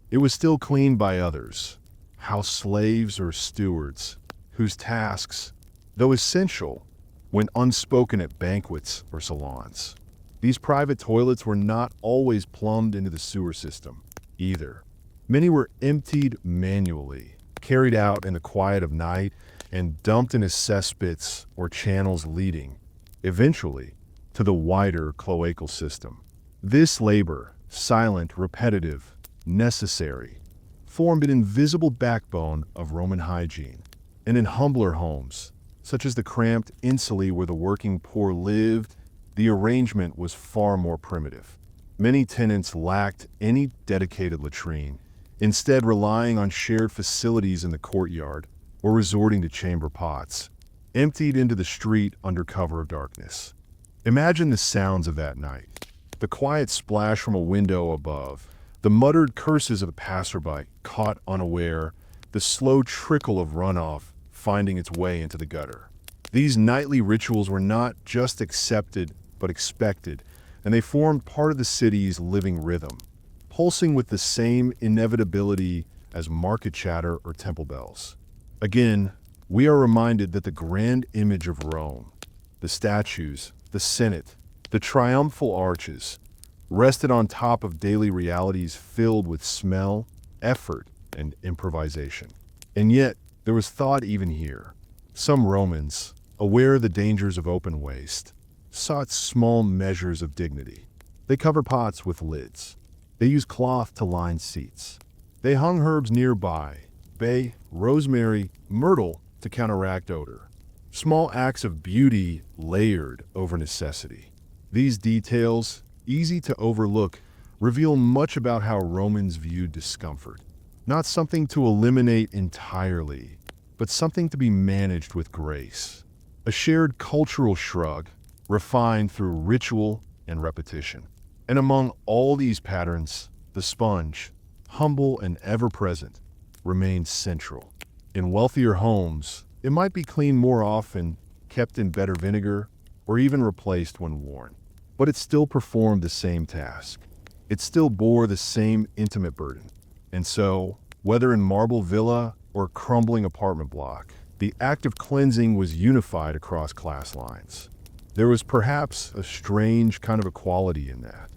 it was still cleaned by others, house slaves or stewards, whose tasks, though essential, went unspoken at banquets or salons. These private toilets were not always plumbed into the sewer system, either. Many were emptied manually, carried out in the quiet of night, and dumped into cesspits or channels leading, eventually, to the wider cloacal system. This labor, silent, repetitive, necessary, formed an invisible backbone of Roman hygiene. And in humbler homes, such as the cramped insulae where the working poor lived, the arrangement was far more primitive. Many tenants lacked any dedicated latrine, instead relying on shared facilities in the courtyard or resorting to chamber pots, emptied into the street under cover of darkness. Imagine the sounds of that night. The quiet splash from a window above, the muttered curses of a passerby caught unaware, the slow trickle of runoff finding its way into the gutter. These nightly rituals were not just accepted, but expected, and they formed part of the city's living rhythm, pulsing with the same inevitability as market chatter or temple bells. Again, we are reminded that the grand image of Rome, the statues, the Senate, the triumphal arches, rested on top of daily realities filled with smell, effort, and improvisation. And yet, there was thought even here. Some Romans, aware of the dangers of open waste, sought small measures of dignity. They covered pots with lids. They used cloth to line seats. They hung herbs nearby, bay, rosemary, myrtle to counteract odor. Small acts of beauty layered over necessity. These details, easy to overlook, reveal much about how Romans viewed discomfort. Not something to eliminate entirely, but something to be managed with grace. A shared cultural shrug, refined through ritual and repetition. And among all these patterns, the sponge, humble and ever-present, remains central. In wealthier homes, it might be cleaned more often, kept in better vinegar, or even replaced when worn. But it still performed the same task. It still bore the same intimate burden. And so, whether in marble villa or crumbling apartment block, the act of cleansing was unified across class lines. There was perhaps a strange kind of equality in that.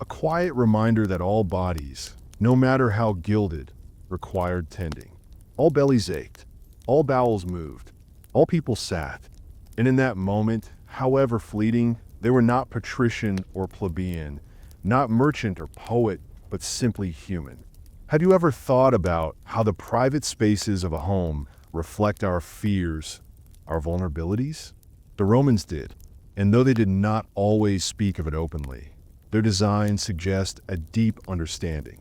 A quiet reminder that all bodies, no matter how gilded, required tending. All bellies ached, all bowels moved, all people sat. And in that moment, however fleeting, they were not patrician or plebeian, not merchant or poet, but simply human. Have you ever thought about how the private spaces of a home reflect our fears, our vulnerabilities? The Romans did, and though they did not always speak of it openly, their designs suggest a deep understanding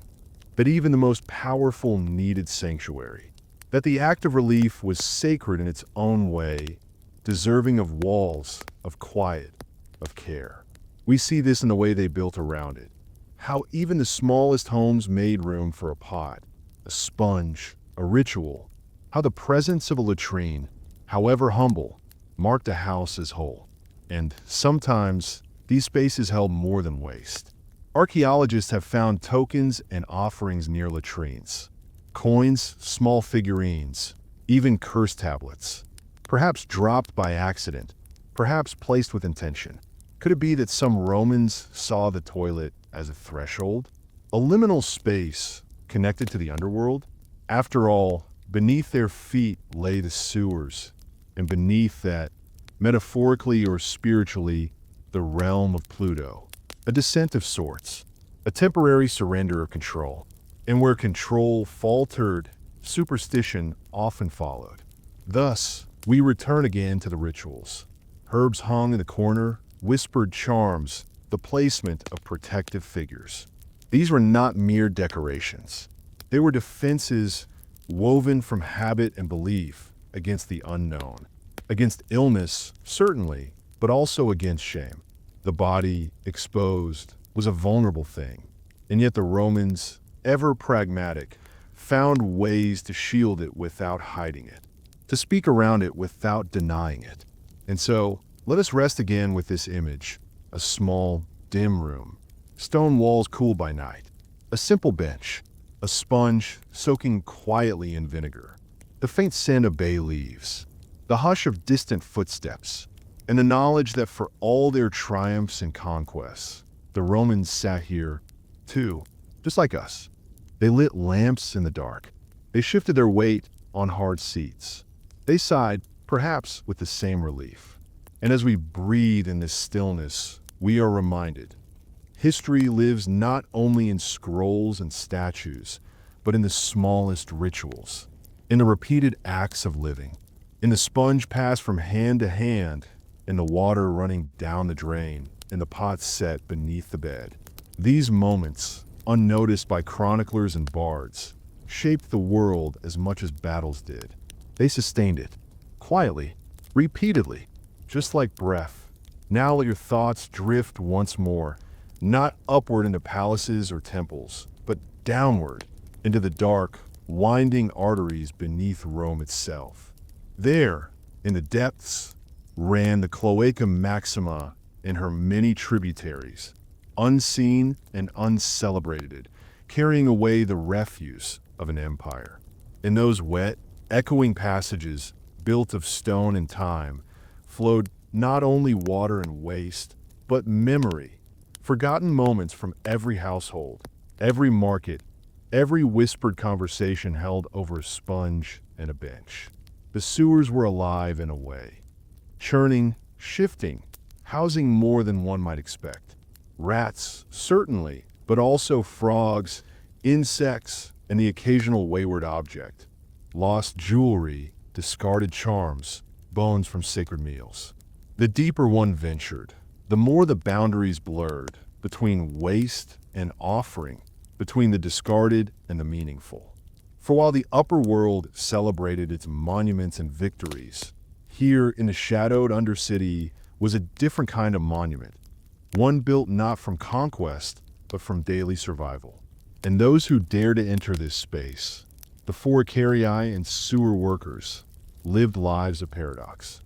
that even the most powerful needed sanctuary, that the act of relief was sacred in its own way, deserving of walls, of quiet, of care. We see this in the way they built around it, how even the smallest homes made room for a pot, a sponge, a ritual, how the presence of a latrine, however humble, marked a house as whole. And sometimes, these spaces held more than waste. Archaeologists have found tokens and offerings near latrines. Coins, small figurines, even curse tablets. Perhaps dropped by accident, perhaps placed with intention. Could it be that some Romans saw the toilet as a threshold? A liminal space connected to the underworld? After all, beneath their feet lay the sewers, and beneath that, metaphorically or spiritually, the realm of Pluto. A descent of sorts, a temporary surrender of control. And where control faltered, superstition often followed. Thus, we return again to the rituals. Herbs hung in the corner, whispered charms, the placement of protective figures. These were not mere decorations. They were defenses woven from habit and belief against the unknown, against illness, certainly, but also against shame. The body, exposed, was a vulnerable thing, and yet the Romans, ever pragmatic, found ways to shield it without hiding it, to speak around it without denying it. And so, let us rest again with this image, a small, dim room, stone walls cool by night, a simple bench, a sponge soaking quietly in vinegar, the faint scent of bay leaves, the hush of distant footsteps, and the knowledge that for all their triumphs and conquests, the Romans sat here, too, just like us. They lit lamps in the dark. They shifted their weight on hard seats. They sighed, perhaps with the same relief. And as we breathe in this stillness, we are reminded, history lives not only in scrolls and statues, but in the smallest rituals, in the repeated acts of living, in the sponge passed from hand to hand, in the water running down the drain, in the pot set beneath the bed. These moments, unnoticed by chroniclers and bards, shaped the world as much as battles did. They sustained it, quietly, repeatedly, just like breath. Now let your thoughts drift once more, not upward into palaces or temples, but downward into the dark, winding arteries beneath Rome itself. There, in the depths, ran the Cloaca Maxima and her many tributaries, unseen and uncelebrated, carrying away the refuse of an empire. In those wet, echoing passages, built of stone and time, flowed not only water and waste, but memory, forgotten moments from every household, every market, every whispered conversation held over a sponge and a bench. The sewers were alive in a way, churning, shifting, housing more than one might expect. Rats, certainly, but also frogs, insects, and the occasional wayward object. Lost jewelry, discarded charms, bones from sacred meals. The deeper one ventured, the more the boundaries blurred between waste and offering, between the discarded and the meaningful. For while the upper world celebrated its monuments and victories, here in the shadowed undercity was a different kind of monument, one built not from conquest, but from daily survival. And those who dared to enter this space, the forcarii and sewer workers, lived lives of paradox.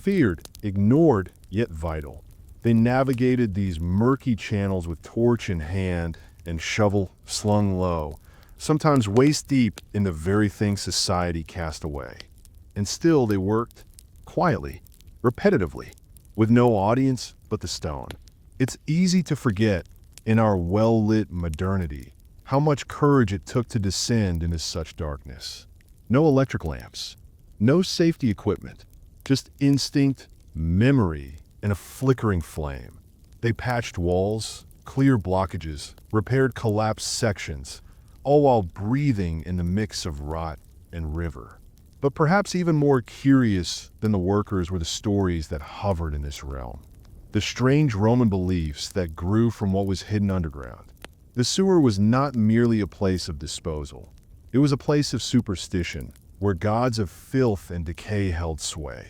Feared, ignored, yet vital. They navigated these murky channels with torch in hand and shovel slung low, sometimes waist-deep in the very thing society cast away. And still they worked, quietly, repetitively, with no audience but the stone. It's easy to forget, in our well-lit modernity, how much courage it took to descend into such darkness. No electric lamps, no safety equipment, just instinct, memory, and a flickering flame. They patched walls, cleared blockages, repaired collapsed sections, all while breathing in the mix of rot and river. But perhaps even more curious than the workers were the stories that hovered in this realm. The strange Roman beliefs that grew from what was hidden underground. The sewer was not merely a place of disposal. It was a place of superstition, where gods of filth and decay held sway.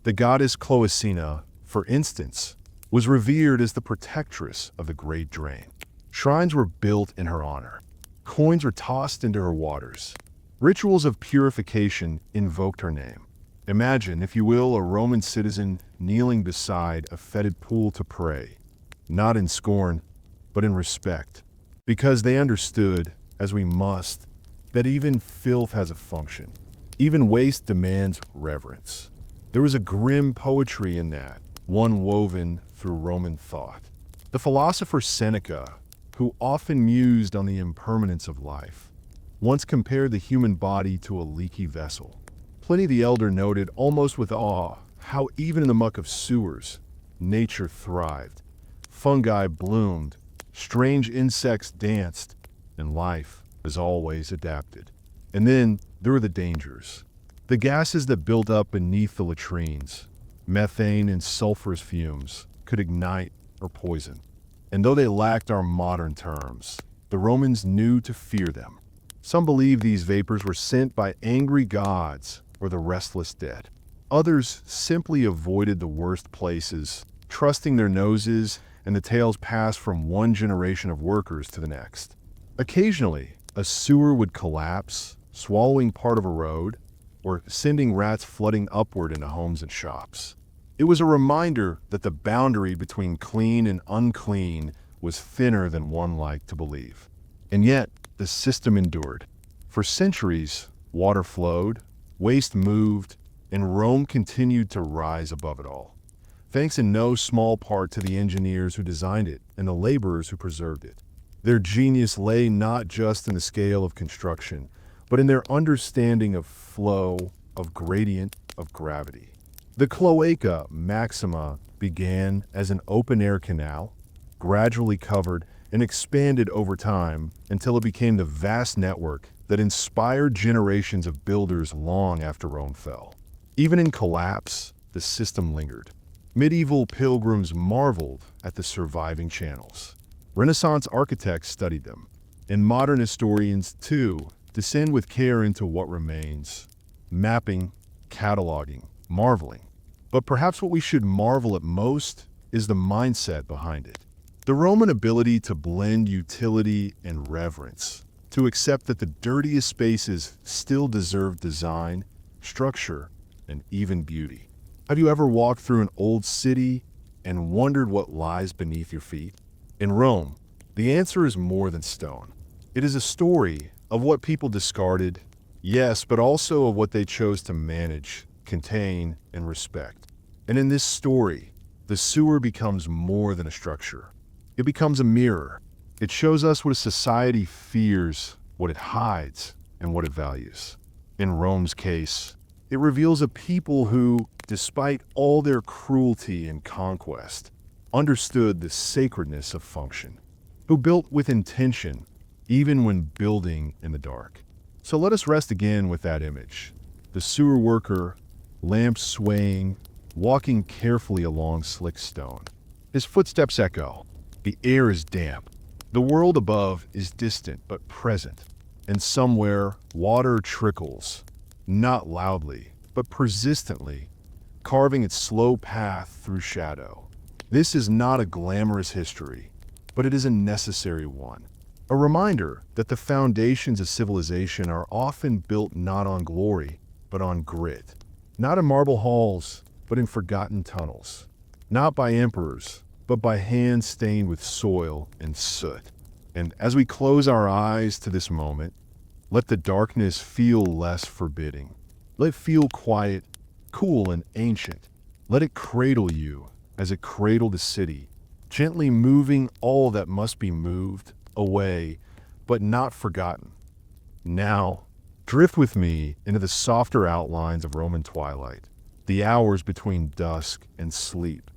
The goddess Cloacina, for instance, was revered as the protectress of the Great Drain. Shrines were built in her honor. Coins were tossed into her waters. Rituals of purification invoked her name. Imagine, if you will, a Roman citizen kneeling beside a fetid pool to pray, not in scorn, but in respect, because they understood, as we must, that even filth has a function. Even waste demands reverence. There was a grim poetry in that, one woven through Roman thought. The philosopher Seneca, who often mused on the impermanence of life, once compared the human body to a leaky vessel. Pliny the Elder noted, almost with awe, how even in the muck of sewers, nature thrived. Fungi bloomed, strange insects danced, and life, as always, adapted. And then there were the dangers. The gases that built up beneath the latrines, methane and sulfurous fumes, could ignite or poison. And though they lacked our modern terms, the Romans knew to fear them. Some believe these vapors were sent by angry gods or the restless dead. Others simply avoided the worst places, trusting their noses, and the tales passed from one generation of workers to the next. Occasionally, a sewer would collapse, swallowing part of a road, or sending rats flooding upward into homes and shops. It was a reminder that the boundary between clean and unclean was thinner than one liked to believe. And yet, the system endured. For centuries, water flowed, waste moved, and Rome continued to rise above it all, thanks in no small part to the engineers who designed it and the laborers who preserved it. Their genius lay not just in the scale of construction, but in their understanding of flow, of gradient, of gravity. The Cloaca Maxima began as an open-air canal, gradually covered and expanded over time until it became the vast network that inspired generations of builders long after Rome fell. Even in collapse, the system lingered. Medieval pilgrims marveled at the surviving channels. Renaissance architects studied them, and modern historians, too, descend with care into what remains, mapping, cataloging, marveling. But perhaps what we should marvel at most is the mindset behind it. The Roman ability to blend utility and reverence, to accept that the dirtiest spaces still deserve design, structure, and even beauty. Have you ever walked through an old city and wondered what lies beneath your feet? In Rome, the answer is more than stone. It is a story of what people discarded, yes, but also of what they chose to manage, contain, and respect. And in this story, the sewer becomes more than a structure. It becomes a mirror. It shows us what a society fears, what it hides, and what it values. In Rome's case, it reveals a people who, despite all their cruelty and conquest, understood the sacredness of function, who built with intention, even when building in the dark. So let us rest again with that image. The sewer worker, lamp swaying, walking carefully along slick stone. His footsteps echo. The air is damp. The world above is distant but present. And somewhere, water trickles, not loudly, but persistently, carving its slow path through shadow. This is not a glamorous history, but it is a necessary one. A reminder that the foundations of civilization are often built not on glory, but on grit. Not in marble halls, but in forgotten tunnels. Not by emperors, but by hands stained with soil and soot. And as we close our eyes to this moment, let the darkness feel less forbidding. Let it feel quiet, cool, and ancient. Let it cradle you as it cradled the city, gently moving all that must be moved away, but not forgotten. Now, drift with me into the softer outlines of Roman twilight, the hours between dusk and sleep,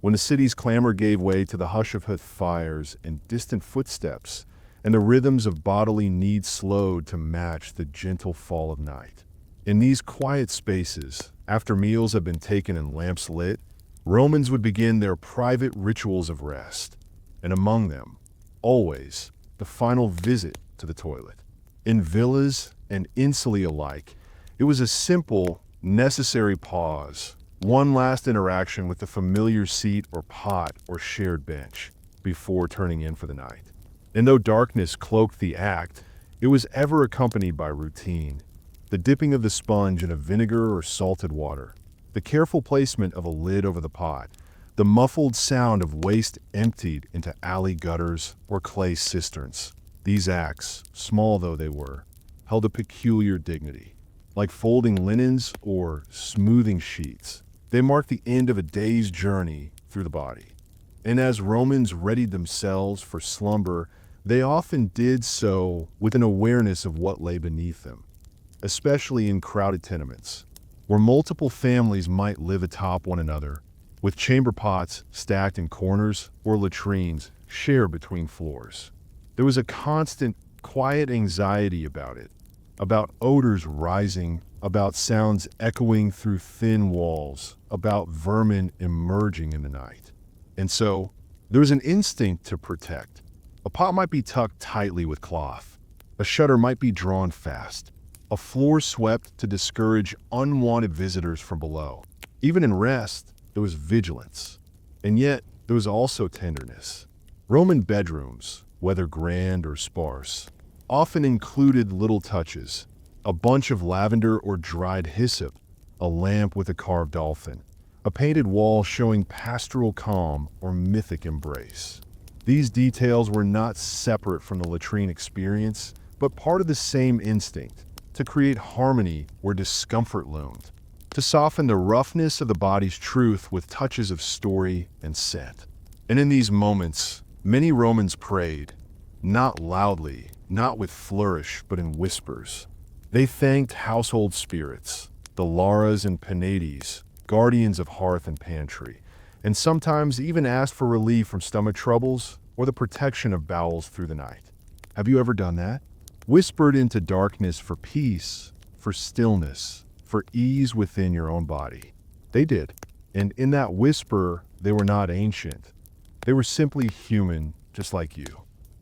when the city's clamor gave way to the hush of hut fires and distant footsteps, and the rhythms of bodily need slowed to match the gentle fall of night. In these quiet spaces, after meals had been taken and lamps lit, Romans would begin their private rituals of rest, and among them, always, the final visit to the toilet. In villas and insulae alike, it was a simple, necessary pause, one last interaction with the familiar seat or pot or shared bench, before turning in for the night. And though darkness cloaked the act, it was ever accompanied by routine, the dipping of the sponge in a vinegar or salted water, the careful placement of a lid over the pot, the muffled sound of waste emptied into alley gutters or clay cisterns. These acts, small though they were, held a peculiar dignity. Like folding linens or smoothing sheets, they marked the end of a day's journey through the body. And as Romans readied themselves for slumber, they often did so with an awareness of what lay beneath them, especially in crowded tenements, where multiple families might live atop one another, with chamber pots stacked in corners or latrines shared between floors. There was a constant, quiet anxiety about it, about odors rising, about sounds echoing through thin walls, about vermin emerging in the night. And so, there was an instinct to protect. A pot might be tucked tightly with cloth. A shutter might be drawn fast. A floor swept to discourage unwanted visitors from below. Even in rest, there was vigilance. And yet, there was also tenderness. Roman bedrooms, whether grand or sparse, often included little touches. A bunch of lavender or dried hyssop, a lamp with a carved dolphin, a painted wall showing pastoral calm or mythic embrace. These details were not separate from the latrine experience, but part of the same instinct, to create harmony where discomfort loomed, to soften the roughness of the body's truth with touches of story and scent. And in these moments, many Romans prayed, not loudly, not with flourish, but in whispers. They thanked household spirits, the Laras and Penates, guardians of hearth and pantry, and sometimes even asked for relief from stomach troubles or the protection of bowels through the night. Have you ever done that? Whispered into darkness for peace, for stillness, for ease within your own body. They did. And in that whisper, they were not ancient. They were simply human, just like you.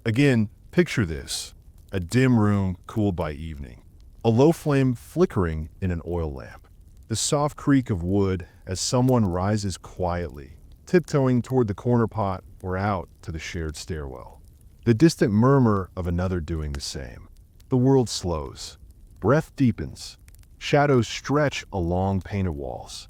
Again, picture this. A dim room cooled by evening. A low flame flickering in an oil lamp. The soft creak of wood as someone rises quietly, tiptoeing toward the corner pot or out to the shared stairwell. The distant murmur of another doing the same. The world slows. Breath deepens. Shadows stretch along painted walls.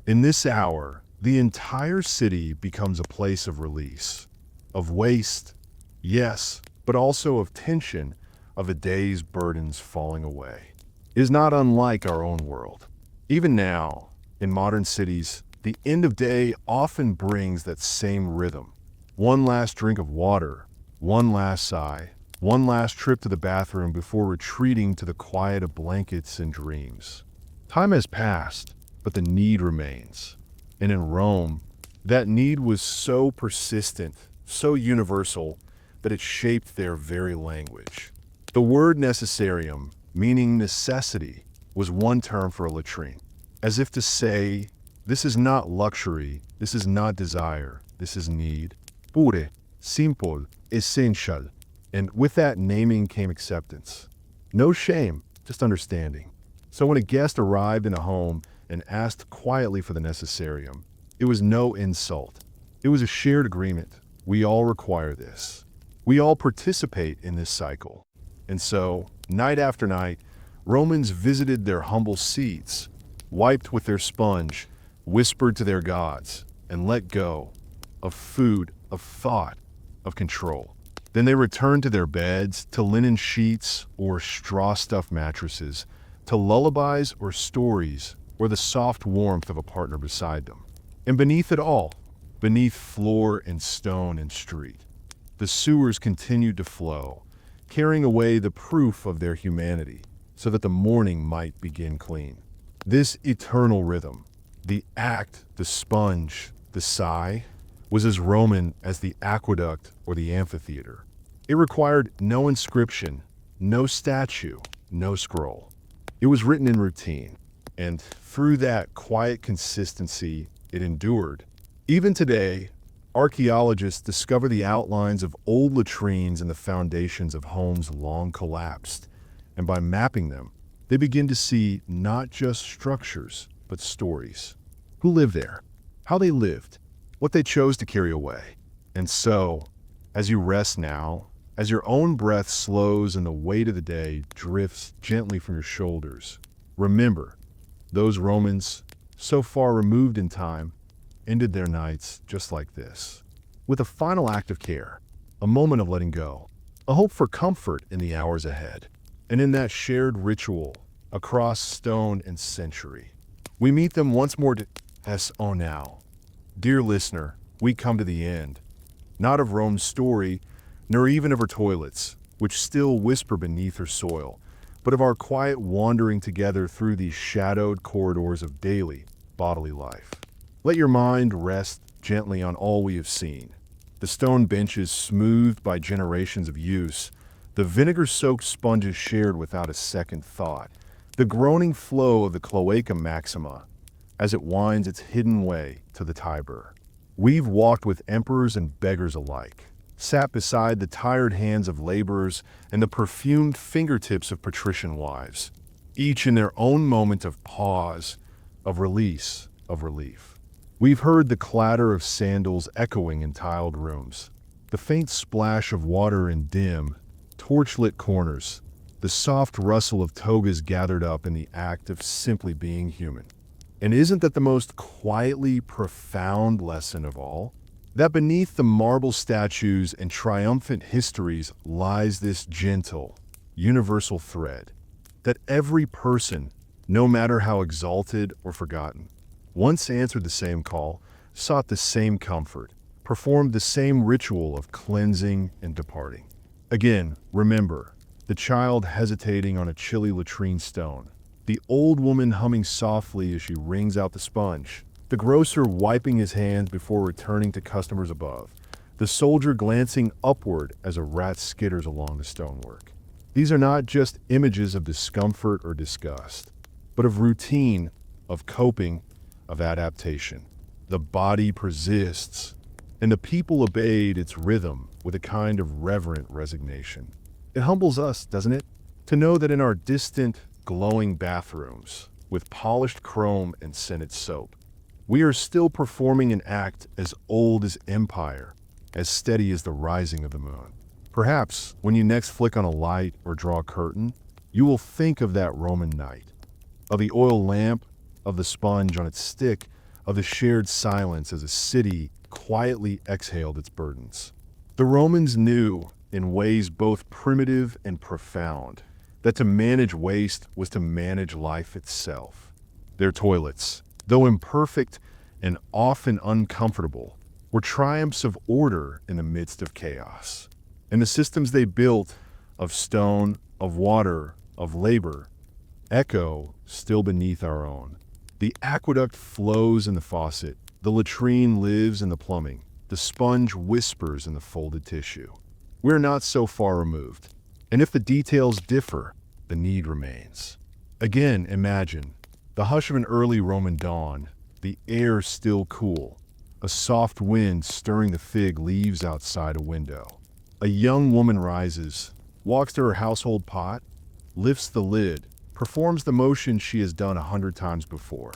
In this hour, the entire city becomes a place of release, of waste, yes, but also of tension, of a day's burdens falling away. It is not unlike our own world. Even now, in modern cities, the end of day often brings that same rhythm. One last drink of water, one last sigh, one last trip to the bathroom before retreating to the quiet of blankets and dreams. Time has passed, but the need remains. And in Rome, that need was so persistent, so universal, that it shaped their very language. The word necessarium, meaning necessity, was one term for a latrine, as if to say, this is not luxury, this is not desire, this is need. Pure, simple, essential. And with that naming came acceptance. No shame, just understanding. So when a guest arrived in a home, and asked quietly for the necessarium. It was no insult. It was a shared agreement. We all require this. We all participate in this cycle. And so, night after night, Romans visited their humble seats, wiped with their sponge, whispered to their gods, and let go of food, of thought, of control. Then they returned to their beds, to linen sheets or straw-stuffed mattresses, to lullabies or stories, or the soft warmth of a partner beside them. And beneath it all, beneath floor and stone and street, the sewers continued to flow, carrying away the proof of their humanity, so that the morning might begin clean. This eternal rhythm, the act, the sponge, the sigh, was as Roman as the aqueduct or the amphitheater. It required no inscription, no statue, no scroll. It was written in routine, and through that quiet consistency, it endured. Even today, archaeologists discover the outlines of old latrines and the foundations of homes long collapsed, and by mapping them, they begin to see not just structures, but stories. Who lived there? How they lived? What they chose to carry away. And so, as you rest now, as your own breath slows and the weight of the day drifts gently from your shoulders, remember, those Romans, so far removed in time, ended their nights just like this, with a final act of care, a moment of letting go, a hope for comfort in the hours ahead. And in that shared ritual, across stone and century, we meet them once more to oh now. Dear listener, we come to the end, not of Rome's story, nor even of her toilets, which still whisper beneath her soil, but of our quiet wandering together through these shadowed corridors of daily, bodily life. Let your mind rest gently on all we have seen. The stone benches smoothed by generations of use, the vinegar-soaked sponges shared without a second thought, the groaning flow of the Cloaca Maxima as it winds its hidden way to the Tiber. We've walked with emperors and beggars alike, sat beside the tired hands of laborers and the perfumed fingertips of patrician wives, each in their own moment of pause, of release, of relief. We've heard the clatter of sandals echoing in tiled rooms, the faint splash of water in dim, torch-lit corners, the soft rustle of togas gathered up in the act of simply being human. And isn't that the most quietly profound lesson of all? That beneath the marble statues and triumphant histories lies this gentle, universal thread, that every person, no matter how exalted or forgotten, once answered the same call, sought the same comfort, performed the same ritual of cleansing and departing. Again, remember, the child hesitating on a chilly latrine stone, the old woman humming softly as she wrings out the sponge, the grocer wiping his hands before returning to customers above, the soldier glancing upward as a rat skitters along the stonework. These are not just images of discomfort or disgust, but of routine, of coping, of adaptation. The body persists, and the people obeyed its rhythm with a kind of reverent resignation. It humbles us, doesn't it, to know that in our distant, glowing bathrooms, with polished chrome and scented soap, we are still performing an act as old as empire, as steady as the rising of the moon. Perhaps, when you next flick on a light or draw a curtain, you will think of that Roman night, of the oil lamp, of the sponge on its stick, of the shared silence as a city quietly exhaled its burdens. The Romans knew, in ways both primitive and profound, that to manage waste was to manage life itself. Their toilets, though imperfect and often uncomfortable, were triumphs of order in the midst of chaos. And the systems they built, of stone, of water, of labor, echo still beneath our own. The aqueduct flows in the faucet, the latrine lives in the plumbing, the sponge whispers in the folded tissue. We're not so far removed, and if the details differ, the need remains. Again, imagine the hush of an early Roman dawn, the air still cool, a soft wind stirring the fig leaves outside a window. A young woman rises, walks to her household pot, lifts the lid, performs the motion she has done 100 times before.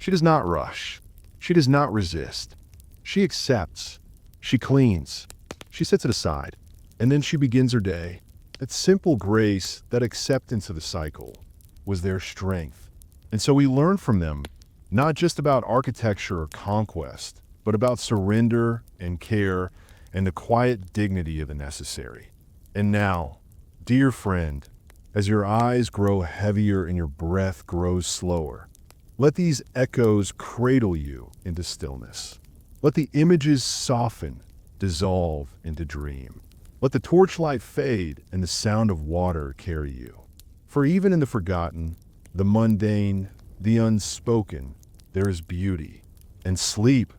She does not rush. She does not resist. She accepts. She cleans. She sets it aside. And then she begins her day. That simple grace, that acceptance of the cycle, was their strength. And so we learn from them, not just about architecture or conquest, but about surrender and care and the quiet dignity of the necessary. And now, dear friend, as your eyes grow heavier and your breath grows slower, let these echoes cradle you into stillness. Let the images soften, dissolve into dream. Let the torchlight fade and the sound of water carry you. For even in the forgotten, the mundane, the unspoken, there is beauty. And sleep,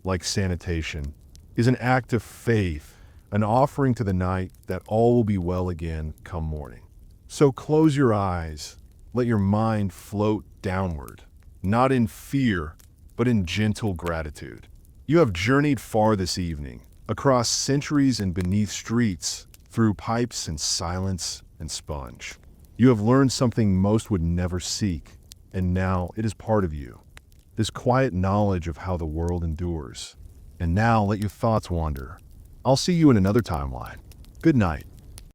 like sanitation, is an act of faith, an offering to the night that all will be well again come morning. So close your eyes, let your mind float downward, not in fear, but in gentle gratitude. You have journeyed far this evening, across centuries and beneath streets, through pipes and silence and sponge. You have learned something most would never seek, and now it is part of you. This quiet knowledge of how the world endures. And now let your thoughts wander. I'll see you in another timeline. Good night.